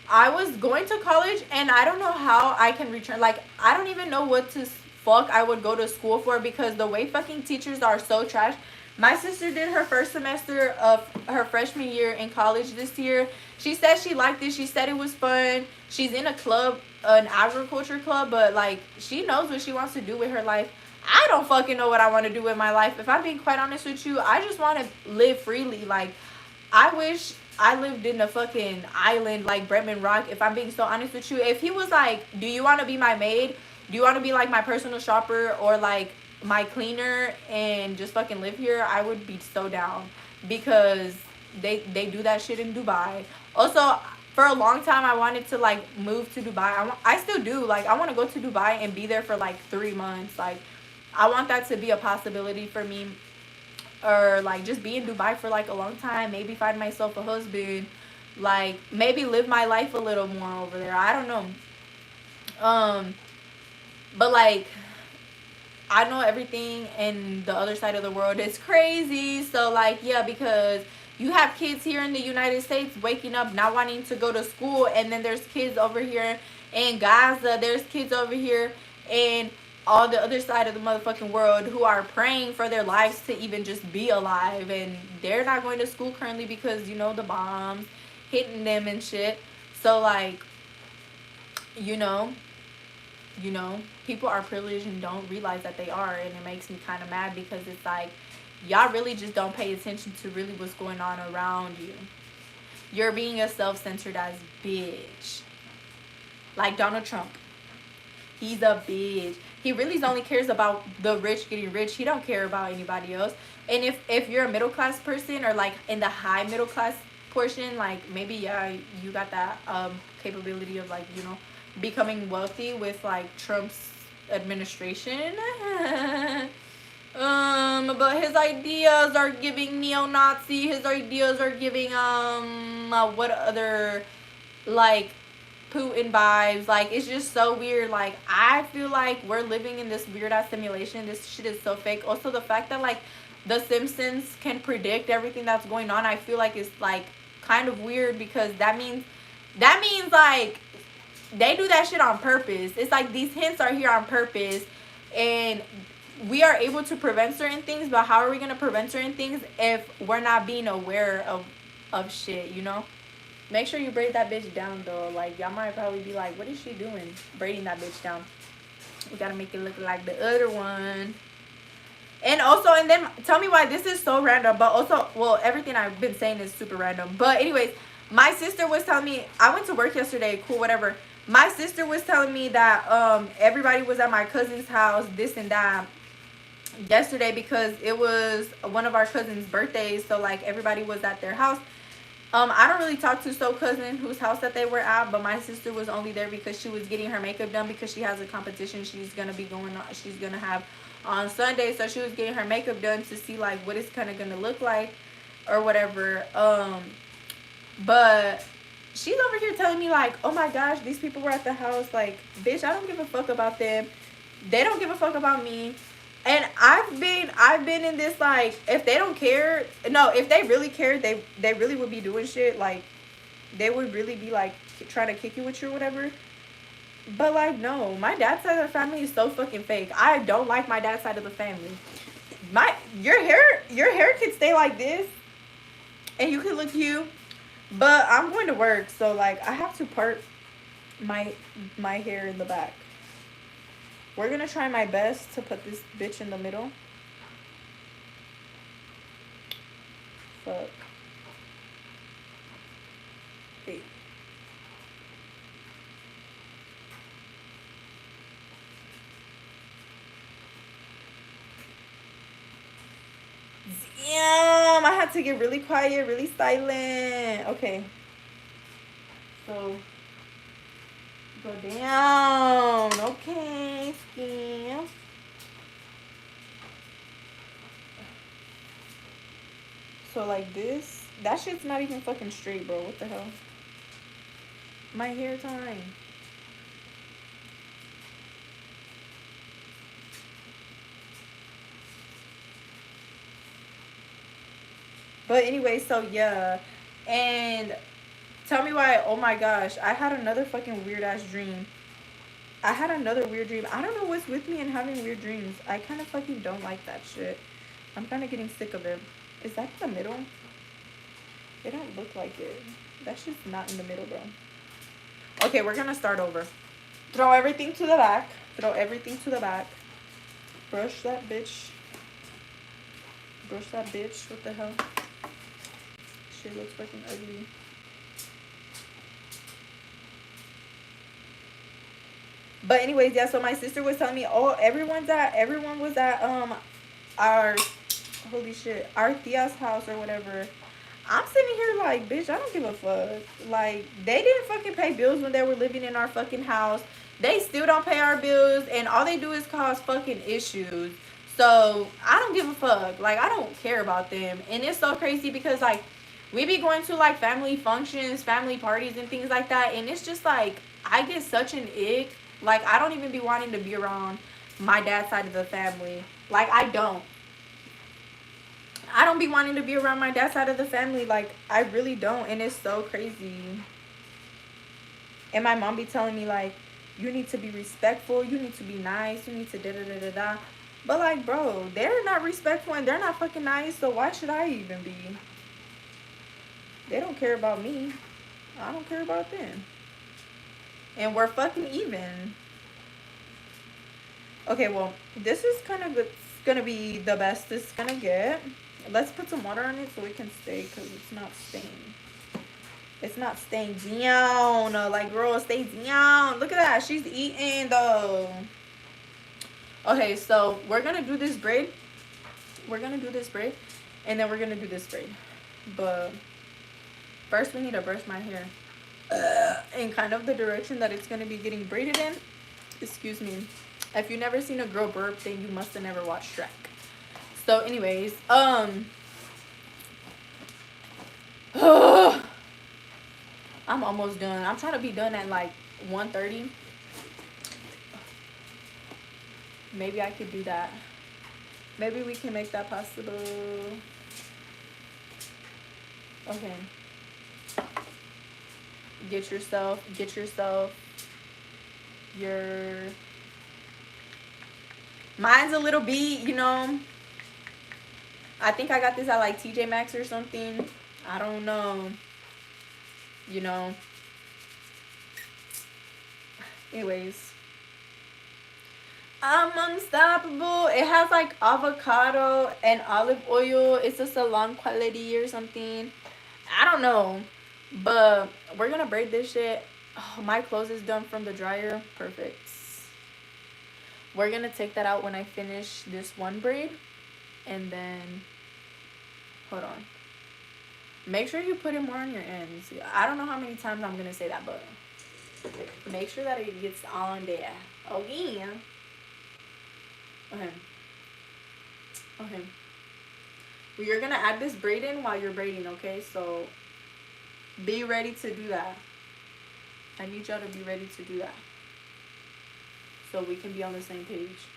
I was going to college, and I don't know how I can return. Like, I don't even know what to fuck I would go to school for, because the way fucking teachers are so trash. My sister did her first semester of her freshman year in college this year. She said she liked it. She said it was fun. She's in a club, an agriculture club, but like, she knows what she wants to do with her life. I don't fucking know what I want to do with my life. If I'm being quite honest with you, I just want to live freely. Like, I wish I lived in a fucking island like Bretman Rock. If I'm being so honest with you, if he was like, do you want to be my maid? Do you want to be like my personal shopper or like my cleaner and just fucking live here? I would be so down because they do that shit in Dubai. Also, for a long time I wanted to like move to Dubai. I still do. Like, I want to go to Dubai and be there for like 3 months. Like, I want that to be a possibility for me, or like just be in Dubai for like a long time, maybe find myself a husband, like maybe live my life a little more over there. I don't know. But like, I know everything in the other side of the world is crazy. So like, yeah, because you have kids here in the United States waking up not wanting to go to school, and then there's kids over here in Gaza, there's kids over here in all the other side of the motherfucking world who are praying for their lives to even just be alive, and they're not going to school currently because, you know, the bombs hitting them and shit. So like, you know, people are privileged and don't realize that they are, and it makes me kind of mad because it's like, y'all really just don't pay attention to really what's going on around you. You're being a self-centered ass bitch. Like Donald Trump. He's a bitch. He really only cares about the rich getting rich. He don't care about anybody else. And if you're a middle class person, or like in the high middle class portion, like maybe, yeah, you got that capability of like, you know, becoming wealthy with like Trump's administration. But his ideas are giving neo-Nazi. His ideas are giving what other, like, Putin vibes. Like, it's just so weird. Like, I feel like we're living in this weird ass simulation. This shit is so fake. Also, the fact that like the Simpsons can predict everything that's going on, I feel like it's like kind of weird, because that means like they do that shit on purpose. It's like these hints are here on purpose, and we are able to prevent certain things, but how are we gonna prevent certain things if we're not being aware of shit, you know? Make sure you braid that bitch down, though. Like, y'all might probably be like, what is she doing braiding that bitch down? We gotta make it look like the other one. And also, and then tell me why this is so random, but also, well, everything I've been saying is super random. But anyways, my sister was telling me, I went to work yesterday, cool, whatever. My sister was telling me that everybody was at my cousin's house, this and that, yesterday, because it was one of our cousins' birthdays. So like, everybody was at their house. I don't really talk to so cousin whose house that they were at, but my sister was only there because she was getting her makeup done, because she has a competition she's gonna be going on, she's gonna have on Sunday. So she was getting her makeup done to see like what it's kind of gonna look like or whatever. But she's over here telling me like, oh my gosh, these people were at the house. Like, bitch, I don't give a fuck about them. They don't give a fuck about me. And I've been in this, like, if they don't care, no, if they really cared, they really would be doing shit. Like, they would really be like trying to kick you with you or whatever. But like, no, my dad's side of the family is so fucking fake. I don't like my dad's side of the family. Your hair can stay like this and you can look cute, but I'm going to work, so like I have to part my hair in the back. We're gonna try my best to put this bitch in the middle. Fuck. Hey. Damn, I had to get really quiet, really silent. Okay. So go down. Okay, skin. So like this. That shit's not even fucking straight, bro. What the hell? My hair time. But anyway, so yeah. And tell me why, oh my gosh, I had another fucking weird ass dream. I had another weird dream. I don't know what's with me and having weird dreams. I kind of fucking don't like that shit. I'm kind of getting sick of it. Is that in the middle? It don't look like it. That shit's not in the middle, bro. Okay, we're gonna start over. Throw everything to the back. Throw everything to the back. Brush that bitch. Brush that bitch. What the hell? Shit looks fucking ugly. But anyways, yeah, so my sister was telling me, oh, everyone was at our holy shit, our Tia's house or whatever. I'm sitting here like, bitch, I don't give a fuck. Like, they didn't fucking pay bills when they were living in our fucking house. They still don't pay our bills, and all they do is cause fucking issues. So I don't give a fuck. Like, I don't care about them. And it's so crazy because like we be going to like family functions, family parties and things like that, and it's just like I get such an ick. Like, I don't even be wanting to be around my dad's side of the family. Like, I don't be wanting to be around my dad's side of the family. Like, I really don't. And it's so crazy. And my mom be telling me, like, you need to be respectful. You need to be nice. You need to da-da-da-da-da. But, like, bro, they're not respectful and they're not fucking nice. So why should I even be? They don't care about me. I don't care about them. And we're fucking even. Okay, well, this is kind of gonna be the best it's gonna get. Let's put some water on it so it can stay, because it's not staying. It's not staying down. Like, girl, stay down. Look at that. She's eating, though. Okay, so we're gonna do this braid. We're gonna do this braid. And then we're gonna do this braid. But first, we need to brush my hair in kind of the direction that it's gonna be getting braided in. Excuse me. If you've never seen a girl burp, then you must have never watched Shrek. So anyways, I'm almost done. I'm trying to be done at like 1:30. Maybe I could do that. Maybe we can make that possible. Okay. Get yourself your, mine's a little beat, you know. I think I got this at like TJ Maxx or something. I don't know. You know. Anyways. I'm unstoppable. It has like avocado and olive oil. It's a salon quality or something. I don't know. But we're gonna braid this shit. Oh, my clothes is done from the dryer. Perfect. We're gonna take that out when I finish this one braid. And then, hold on. Make sure you put it more on your ends. I don't know how many times I'm gonna say that, but make sure that it gets on there. Okay. Okay. Well, you're gonna add this braid in while you're braiding, okay? So be ready to do that. I need y'all to be ready to do that, so we can be on the same page.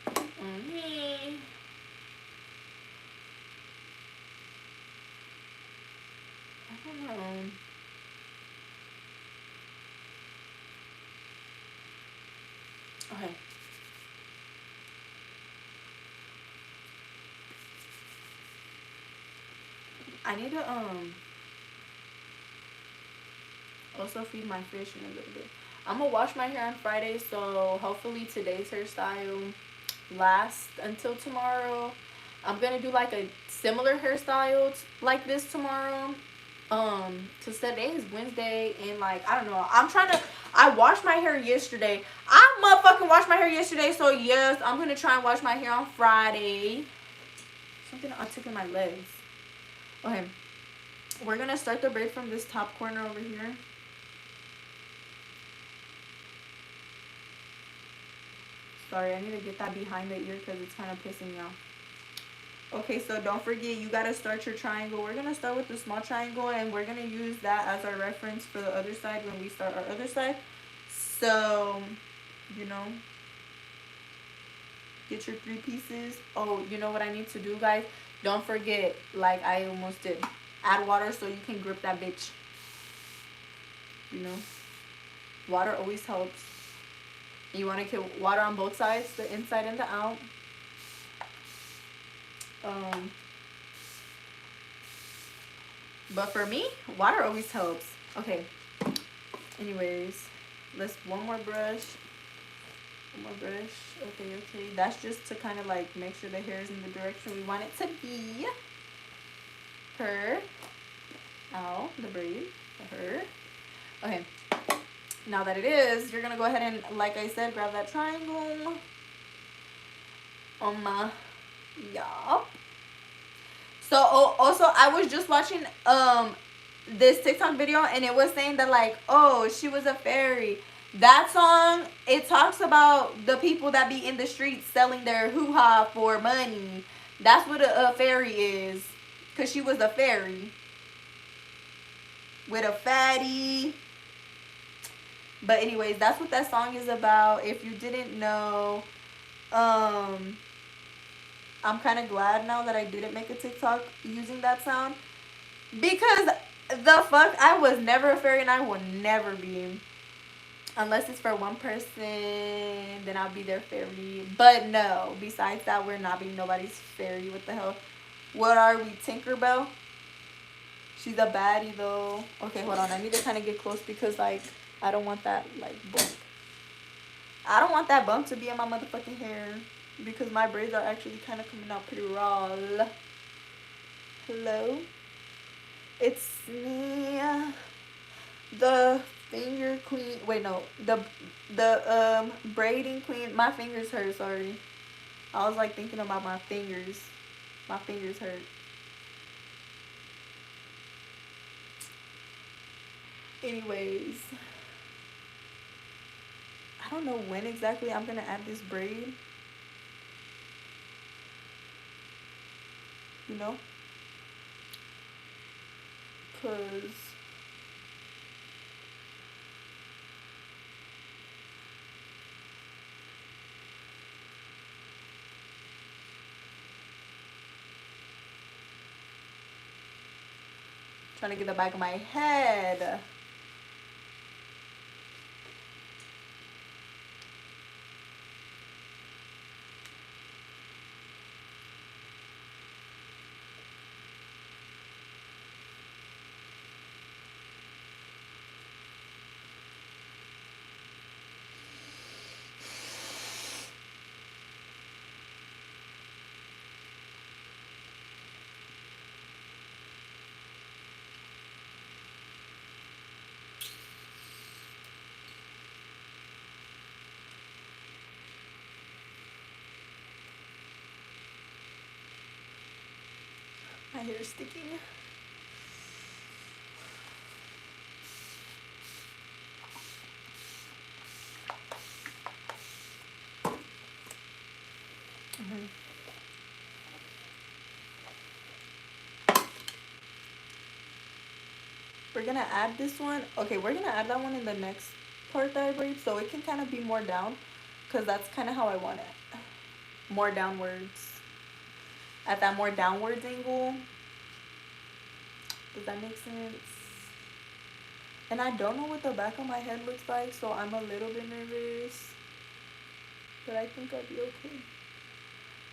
Okay. I don't know. Okay. I need to also feed my fish in a little bit. I'm gonna wash my hair on Friday, so hopefully today's hairstyle lasts until tomorrow. I'm gonna do like a similar hairstyle like this tomorrow. Cause today is Wednesday, and like, I don't know, I washed my hair yesterday. I motherfucking washed my hair yesterday, so yes, I'm gonna try and wash my hair on Friday. Something I took in my legs. Okay, we're gonna start the braid from this top corner over here. Sorry, I need to get that behind the ear because it's kind of pissing me off. Okay, so don't forget, you gotta start your triangle. We're gonna start with the small triangle, and we're gonna use that as our reference for the other side when we start our other side. So, you know, get your 3 pieces. Oh, you know what I need to do, guys? Don't forget, like I almost did, add water so you can grip that bitch. You know, water always helps. You want to get water on both sides, the inside and the out. But for me, water always helps. Okay. Anyways, let's one more brush. More brush. Okay, okay. That's just to kind of like make sure the hair is in the direction we want it to be. Her. Ow, the braid. Her. Okay. Now that it is, you're gonna go ahead and, like I said, grab that triangle. Yup. So also I was just watching this TikTok video, and it was saying that like, oh, she was a fairy. That song, it talks about the people that be in the streets selling their hoo-ha for money. That's what a fairy is. Cause she was a fairy. With a fatty. But anyways, that's what that song is about. If you didn't know, I'm kind of glad now that I didn't make a TikTok using that sound. Because the fuck, I was never a fairy and I will never be. Unless it's for one person, then I'll be their fairy. But no, besides that, we're not being nobody's fairy. What the hell? What are we, Tinkerbell? She's a baddie though. Okay, hold on. I need to kind of get close because like, I don't want that like bump. I don't want that bump to be in my motherfucking hair. Because my braids are actually kind of coming out pretty raw. Hello? It's me, the finger queen. Wait, no, the braiding queen. My fingers hurt. Sorry, I was like thinking about my fingers. My fingers hurt. Anyways, I don't know when exactly I'm gonna add this braid. You know, cause trying to get the back of my head. My hair is sticking. We're gonna add this one. Okay, we're gonna add that one in the next part that I braid, so it can kind of be more down, because that's kind of how I want it. More downwards. At that more downwards angle. Does that make sense? And I don't know what the back of my head looks like, so I'm a little bit nervous. But I think I'll be okay.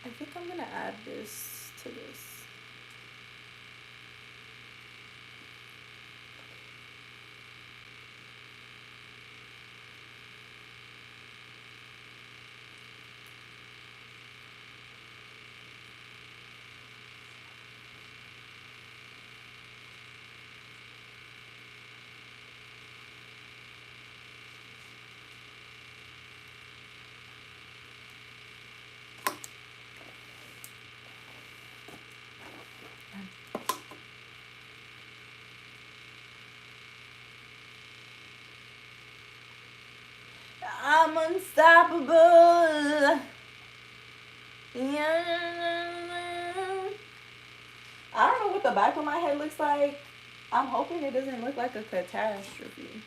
I think I'm gonna add this to this. I'm unstoppable. Yeah. I don't know what the back of my head looks like. I'm hoping it doesn't look like a catastrophe.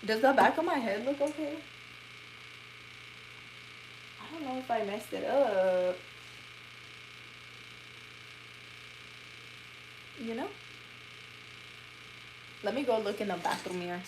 Does the back of my head look okay? I don't know if I messed it up. You know? Let me go look in the bathroom mirror.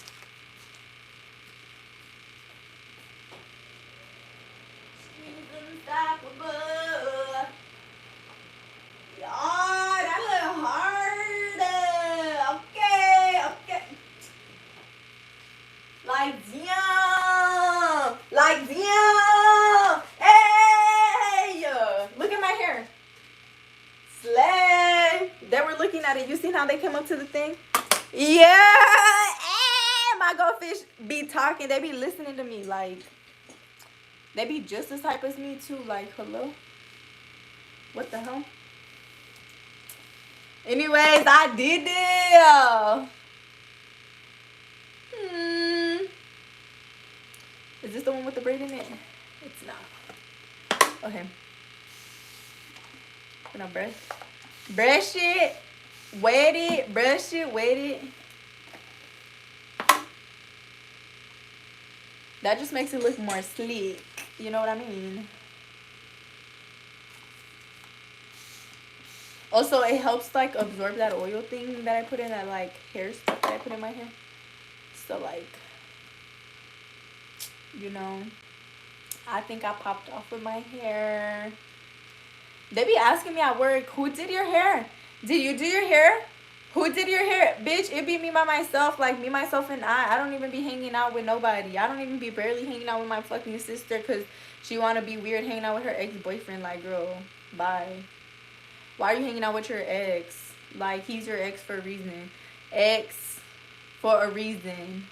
Like, yeah. seen how they came up to the thing? Yeah. My goldfish be talking. They be listening to me. Like, they be just as hype as me too. Like, hello? What the hell? Anyways, I did it. Is this the one with the braid in it? It's not. Okay. Gonna brush it, wet it, brush it, wet it. That just makes it look more sleek. You know what I mean? Also, it helps like absorb that oil thing that I put in, that like hair stuff that I put in my hair. So like, you know, I think I popped off with my hair. They be asking me at work, who did your hair? Did you do your hair? Who did your hair? Bitch, it be me by myself. Like, me, myself, and I. I don't even be hanging out with nobody. I don't even be barely hanging out with my fucking sister because she want to be weird hanging out with her ex-boyfriend. Like, girl, bye. Why are you hanging out with your ex? Like, he's your ex for a reason. Ex for a reason.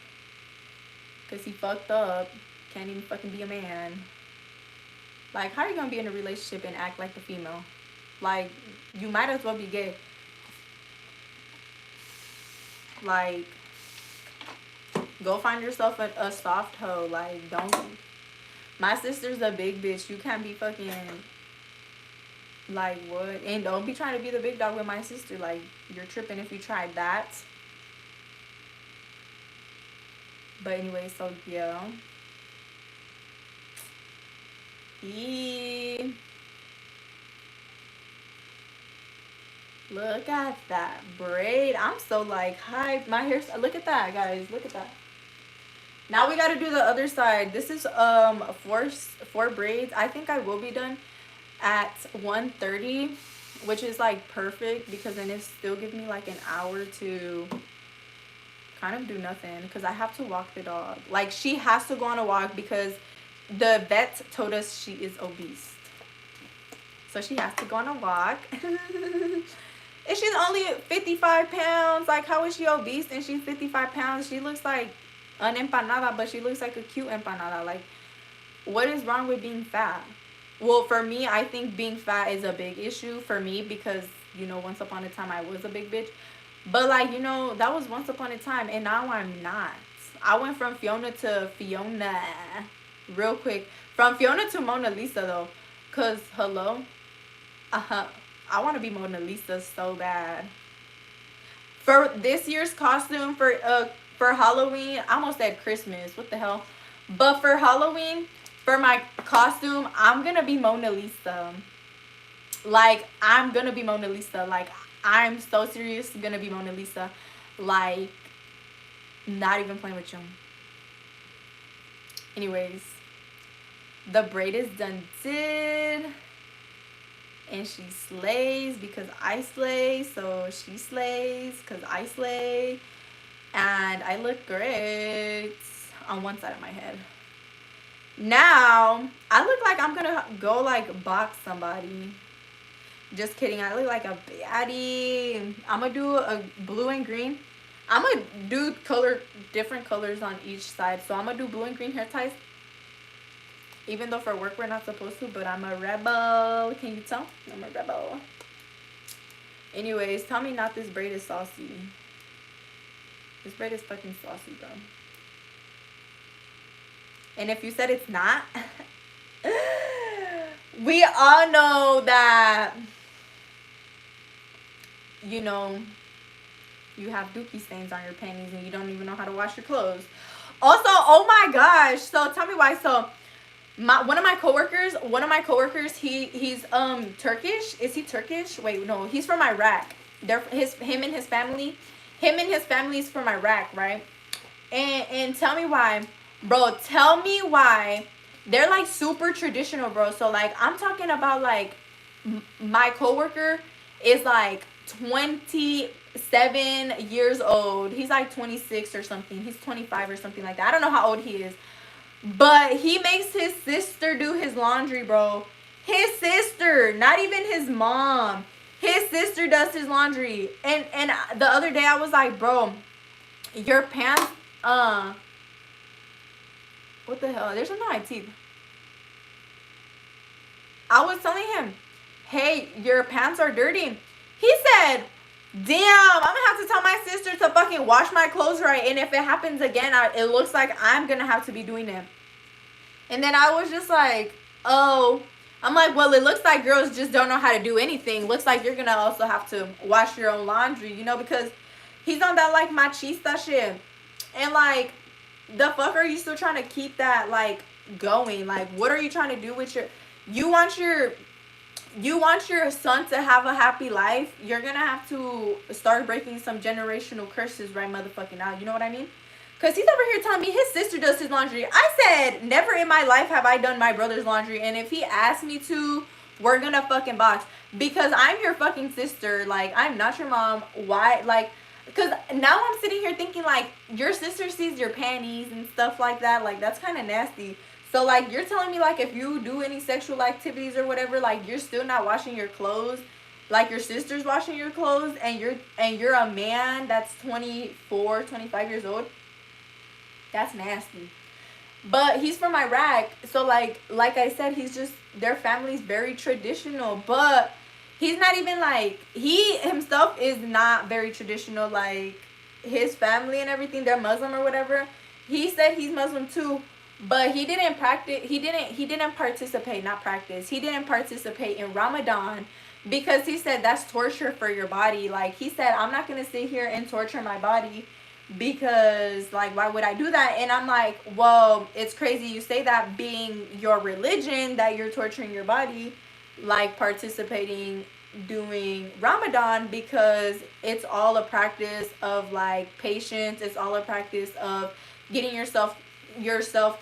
Because he fucked up. Can't even fucking be a man. Like, how are you going to be in a relationship and act like a female? Like, you might as well be gay. Like, go find yourself a soft hoe. Like, don't. My sister's a big bitch. You can't be fucking, like, what? And don't be trying to be the big dog with my sister. Like, you're tripping if you tried that. But anyway, so yeah. Look at that braid. I'm so like hyped. My hair's, look at that, guys. Look at that. Now we got to do the other side. This is four braids. I think I will be done at 1:30, which is like perfect because then it still gives me like an hour to kind of do nothing because I have to walk the dog. Like, she has to go on a walk because the vet told us she is obese. So she has to go on a walk. And she's only 55 pounds. Like, how is she obese and she's 55 pounds? She looks like an empanada, but she looks like a cute empanada. Like, what is wrong with being fat? Well, for me, I think being fat is a big issue for me because, you know, once upon a time I was a big bitch. But, like, you know, that was once upon a time, and now I'm not. I went from Fiona to Fiona real quick. From Fiona to Mona Lisa, though. Because, hello? I want to be Mona Lisa so bad. For this year's costume for Halloween, I almost said Christmas. What the hell? But for Halloween, for my costume, I'm going to be Mona Lisa. Like, I'm going to be Mona Lisa. Like, I'm so serious going to be Mona Lisa. Like, not even playing with you. Anyways, the braid is done did. And she slays because I slay. So she slays because I slay. And I look great on one side of my head. Now, I look like I'm going to go, like, box somebody. Just kidding. I look like a baddie. I'm going to do a blue and green. I'm going to do different colors on each side. So I'm going to do blue and green hair ties. Even though for work we're not supposed to, but I'm a rebel. Can you tell? I'm a rebel. Anyways, tell me not this braid is saucy. This braid is fucking saucy, bro. And if you said it's not, we all know that, you know, you have dookie stains on your panties and you don't even know how to wash your clothes. Also, oh my gosh. So tell me why. So one of my coworkers, he's Turkish. Is he Turkish? Wait, no, he's from Iraq. Him and his family is from Iraq, right? And tell me why, bro. Tell me why they're like super traditional, bro. So like, I'm talking about like my coworker is like 27 years old. He's like 26 or something. He's 25 or something like that. I don't know how old he is. But he makes his sister do his laundry, bro. His sister, not even his mom. His sister does his laundry. And the other day I was like, bro, your pants, what the hell? There's something on my teeth. I was telling him, hey, your pants are dirty. He said, damn, I'm gonna have to tell my sister to fucking wash my clothes right. And if it happens again, it looks like I'm gonna have to be doing it. And then I was just like, oh. I'm like, well, it looks like girls just don't know how to do anything. Looks like you're gonna also have to wash your own laundry, you know, because he's on that like machista shit. And like, the fuck are you still trying to keep that like going? Like, what are you trying to do with your, you want your son to have a happy life? You're gonna have to start breaking some generational curses right motherfucking now. You know what I mean? Because he's over here telling me his sister does his laundry. I said, never in my life have I done my brother's laundry. And if he asks me to, we're gonna fucking box. Because I'm your fucking sister. Like, I'm not your mom. Why? Like, because now I'm sitting here thinking, like, your sister sees your panties and stuff like that. Like, that's kind of nasty. So, like, you're telling me, like, if you do any sexual activities or whatever, like, you're still not washing your clothes. Like, your sister's washing your clothes. And you're a man that's 24, 25 years old. That's nasty. But he's from Iraq, so like I said, he's just, their family's very traditional. But he's not even like, he himself is not very traditional. Like, his family and everything, they're Muslim or whatever. He said he's Muslim too, but he didn't practice. He didn't participate, not practice. He didn't participate in Ramadan because he said that's torture for your body. Like, he said, I'm not gonna sit here and torture my body. Because, like, why would I do that? And I'm like, well, it's crazy you say that, being your religion, that you're torturing your body, like participating, doing Ramadan, because it's all a practice of, like, patience. It's all a practice of getting yourself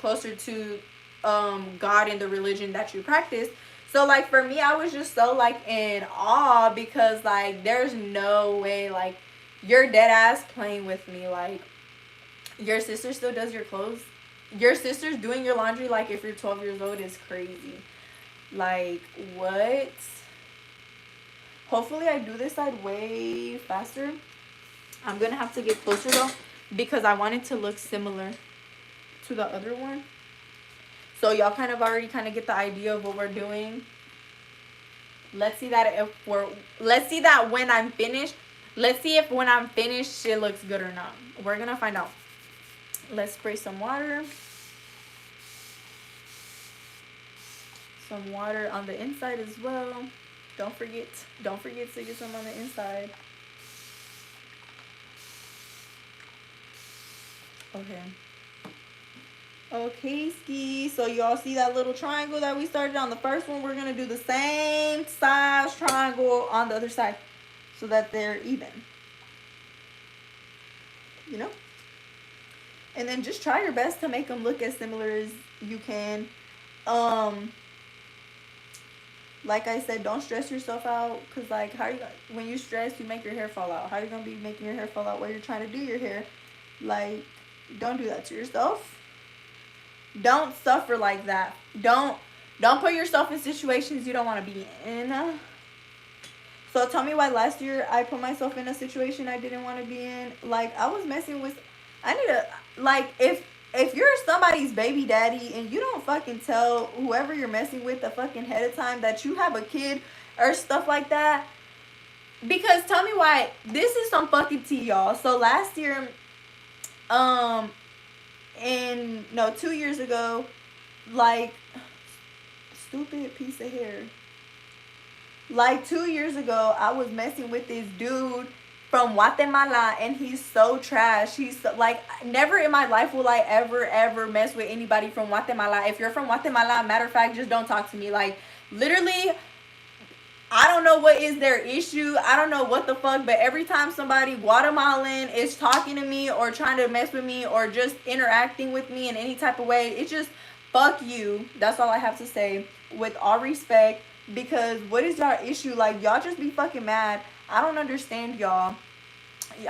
closer to God and the religion that you practice. So, like, for me, I was just so, like, in awe because, like, there's no way, like, you're dead ass playing with me. Like, your sister still does your clothes. Your sister's doing your laundry, like, if you're 12 years old, is crazy. Like, what? Hopefully I do this side way faster. I'm gonna have to get closer though, because I want it to look similar to the other one. So y'all kind of already kind of get the idea of what we're doing. Let's see that when I'm finished. Let's see if when I'm finished it looks good or not. We're gonna find out. Let's spray some water. Some water on the inside as well. Don't forget to get some on the inside. Okay, ski. So y'all see that little triangle that we started on the first one? We're gonna do the same size triangle on the other side, so that they're even, you know? And then just try your best to make them look as similar as you can. Like I said, don't stress yourself out, because, like, when you stress, you make your hair fall out. How are you going to be making your hair fall out while you're trying to do your hair? Like, don't do that to yourself. Don't suffer like that. Don't put yourself in situations you don't want to be in. So tell me why last year I put myself in a situation I didn't want to be in. Like, I was messing with, I need to, like, if you're somebody's baby daddy and you don't fucking tell whoever you're messing with the fucking head of time that you have a kid or stuff like that. Because tell me why, this is some fucking tea, y'all. So last year, 2 years ago, like, stupid piece of hair. Like, 2 years ago, I was messing with this dude from Guatemala, and he's so trash. He's so, like, never in my life will I ever mess with anybody from Guatemala. If you're from Guatemala, matter of fact, just don't talk to me. Like, literally, I don't know what is their issue. I don't know what the fuck, but every time somebody Guatemalan is talking to me or trying to mess with me or just interacting with me in any type of way, it's just, fuck you. That's all I have to say, with all respect. Because what is y'all issue? Like, y'all just be fucking mad. I don't understand y'all.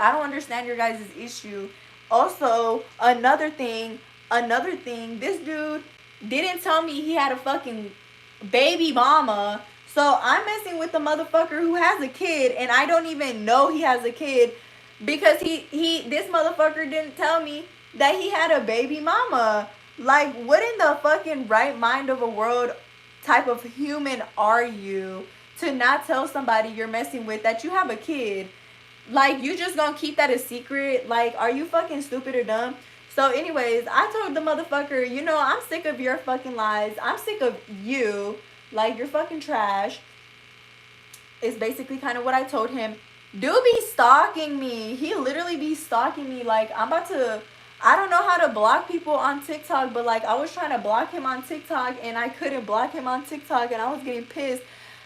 I don't understand your guys' issue. Also, another thing, this dude didn't tell me he had a fucking baby mama. So I'm messing with the motherfucker who has a kid, and I don't even know he has a kid because this motherfucker didn't tell me that he had a baby mama. Like, what in the fucking right mind of a world type of human are you to not tell somebody you're messing with that you have a kid? Like, you just gonna keep that a secret? Like, are you fucking stupid or dumb? So anyways, I told the motherfucker, you know, I'm sick of your fucking lies. I'm sick of you. Like, you're fucking trash. Is basically kind of what I told him. Dude be stalking me. He literally be stalking me. Like, I'm about to, I don't know how to block people on TikTok, but like, I was trying to block him on TikTok and I couldn't block him on TikTok, and I was getting pissed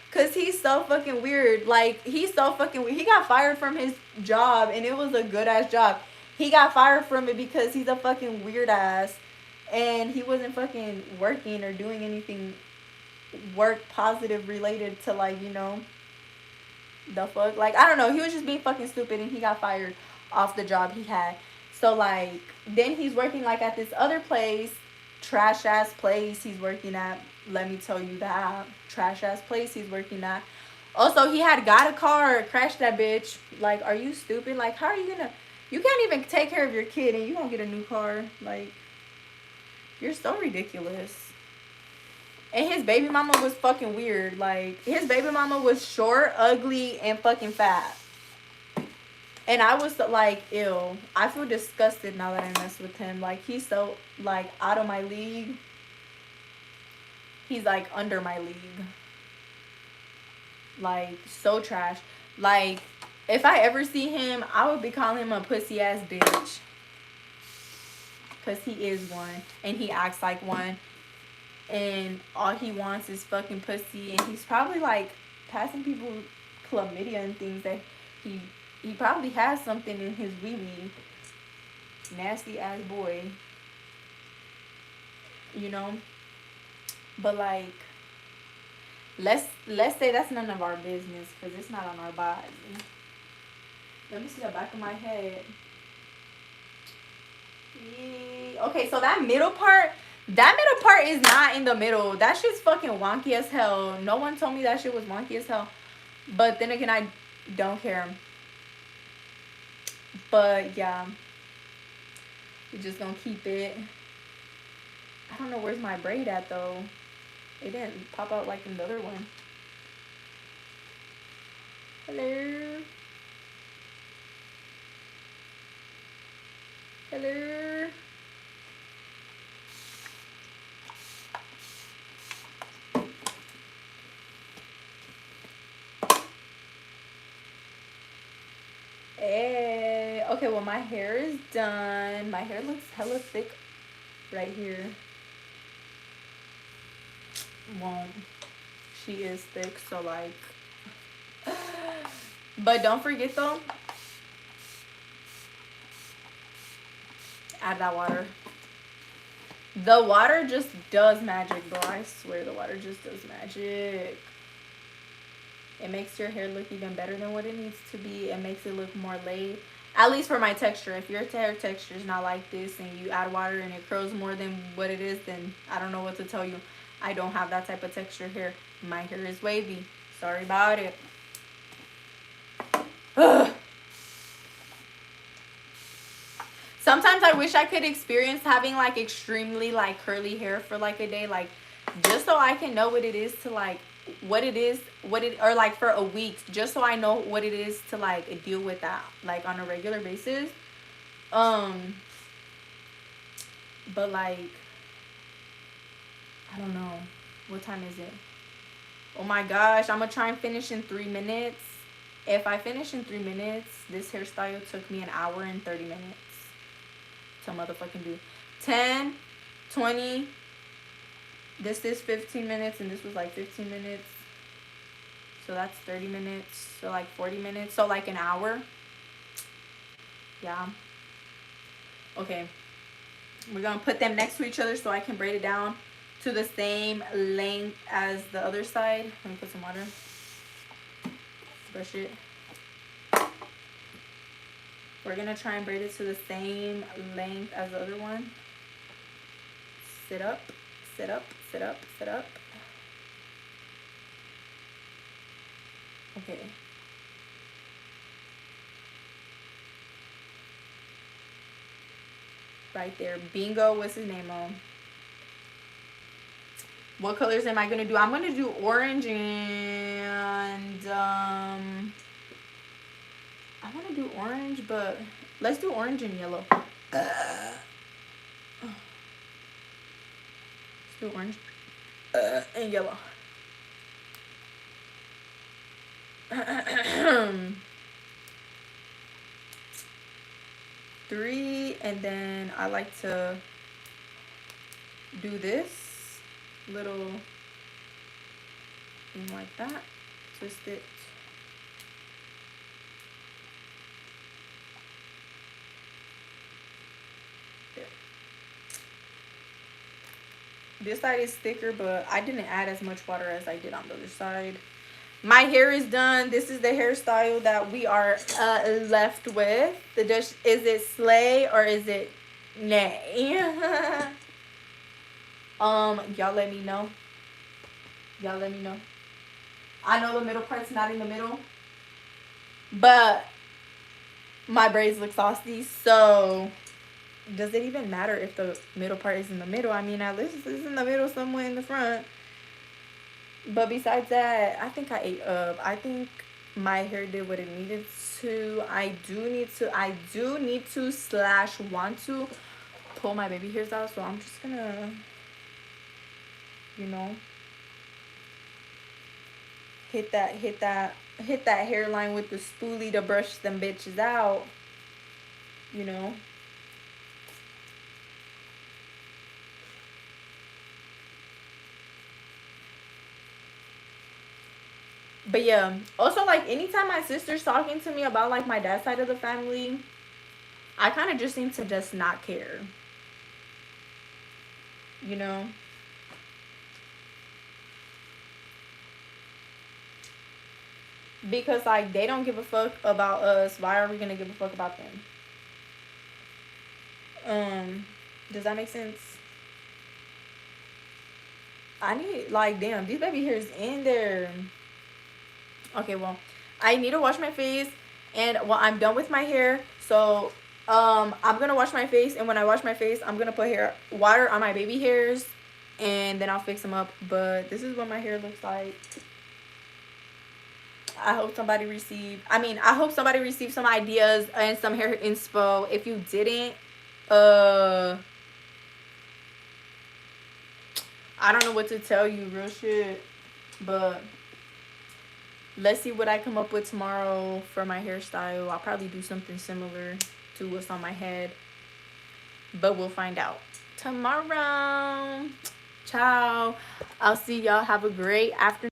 because he's so fucking weird. Like, he's so fucking weird. He got fired from his job, and it was a good ass job. He got fired from it because he's a fucking weird ass, and he wasn't fucking working or doing anything work positive related to, like, you know, the fuck. Like, I don't know, he was just being fucking stupid, and he got fired off the job he had. So like, then he's working like at this other place, trash ass place he's working at. Let me tell you that trash ass place he's working at. Also, he had got a car, crashed that bitch. Like, are you stupid? Like, how are you gonna, you can't even take care of your kid and you gonna get a new car? Like, you're so ridiculous. And his baby mama was fucking weird. Like, his baby mama was short, ugly, and fucking fat. And I was like, ew. I feel disgusted now that I mess with him. Like, he's so, like, out of my league. He's, like, under my league. Like, so trash. Like, if I ever see him, I would be calling him a pussy-ass bitch. Because he is one. And he acts like one. And all he wants is fucking pussy, and he's probably like passing people chlamydia and things that he probably has something in his wee wee. Nasty ass boy, you know. But like, let's say that's none of our business because it's not on our body. Let me see the back of my head. Yeah. Okay, so that middle part. That middle part is not in the middle. That shit's fucking wonky as hell. No one told me that shit was wonky as hell. But then again, I don't care. But yeah. We're just gonna keep it. I don't know where's my braid at though. It didn't pop out like in the other one. Hello. Hello. Hey. Okay, well, my hair is done. My hair looks hella thick right here. Well, she is thick, so like. But don't forget though, add that water. The water just does magic, bro. I swear the water just does magic. It makes your hair look even better than what it needs to be. It makes it look more laid. At least for my texture. If your hair texture is not like this and you add water and it curls more than what it is, then I don't know what to tell you. I don't have that type of texture hair. My hair is wavy. Sorry about it. Ugh. Sometimes I wish I could experience having like extremely like curly hair for like a day, like just so I can know what it is to like or like for a week, just so I know what it is to like deal with that like on a regular basis. But like, I don't know, what time is it? Oh my gosh, I'm gonna try and finish in 3 minutes. If I finish in 3 minutes, this hairstyle took me an hour and 30 minutes to motherfucking do. 10, 20, this is 15 minutes, and this was like 15 minutes. So that's 30 minutes. So like 40 minutes. So like an hour. Yeah. Okay. We're going to put them next to each other so I can braid it down to the same length as the other side. Let me put some water. Brush it. We're going to try and braid it to the same length as the other one. Sit up, sit up, sit up, sit up. Okay. Right there. Bingo. What's his name on? What colors am I gonna do? I'm gonna do orange and I wanna do orange, but let's do orange and yellow. Let's do orange and yellow. Three, and then I like to do this little thing like that. Twist it. There. This side is thicker, but I didn't add as much water as I did on the other side. My hair is done. This is the hairstyle that we are left with. The dish, is it slay or is it nay? Y'all let me know. Y'all let me know. I know the middle part's not in the middle, but my braids look saucy, so does it even matter if the middle part is in the middle? I mean, at least it's in the middle, somewhere in the front. But besides that, I think I ate up. I think my hair did what it needed to. I do need to slash want to pull my baby hairs out. So I'm just gonna, you know, hit that hairline with the spoolie to brush them bitches out. You know. But yeah, also like anytime my sister's talking to me about like my dad's side of the family, I kind of just seem to just not care. You know? Because like they don't give a fuck about us. Why are we gonna give a fuck about them? Does that make sense? I need like damn, these baby hairs in there. Okay, well, I need to wash my face, and well, I'm done with my hair. So, I'm gonna wash my face, and when I wash my face, I'm gonna put water on my baby hairs, and then I'll fix them up. But this is what my hair looks like. I hope somebody received. I hope somebody received some ideas and some hair inspo. If you didn't, I don't know what to tell you, real shit. But let's see what I come up with tomorrow for my hairstyle. I'll probably do something similar to what's on my head, but we'll find out tomorrow. Ciao. I'll see y'all. Have a great afternoon.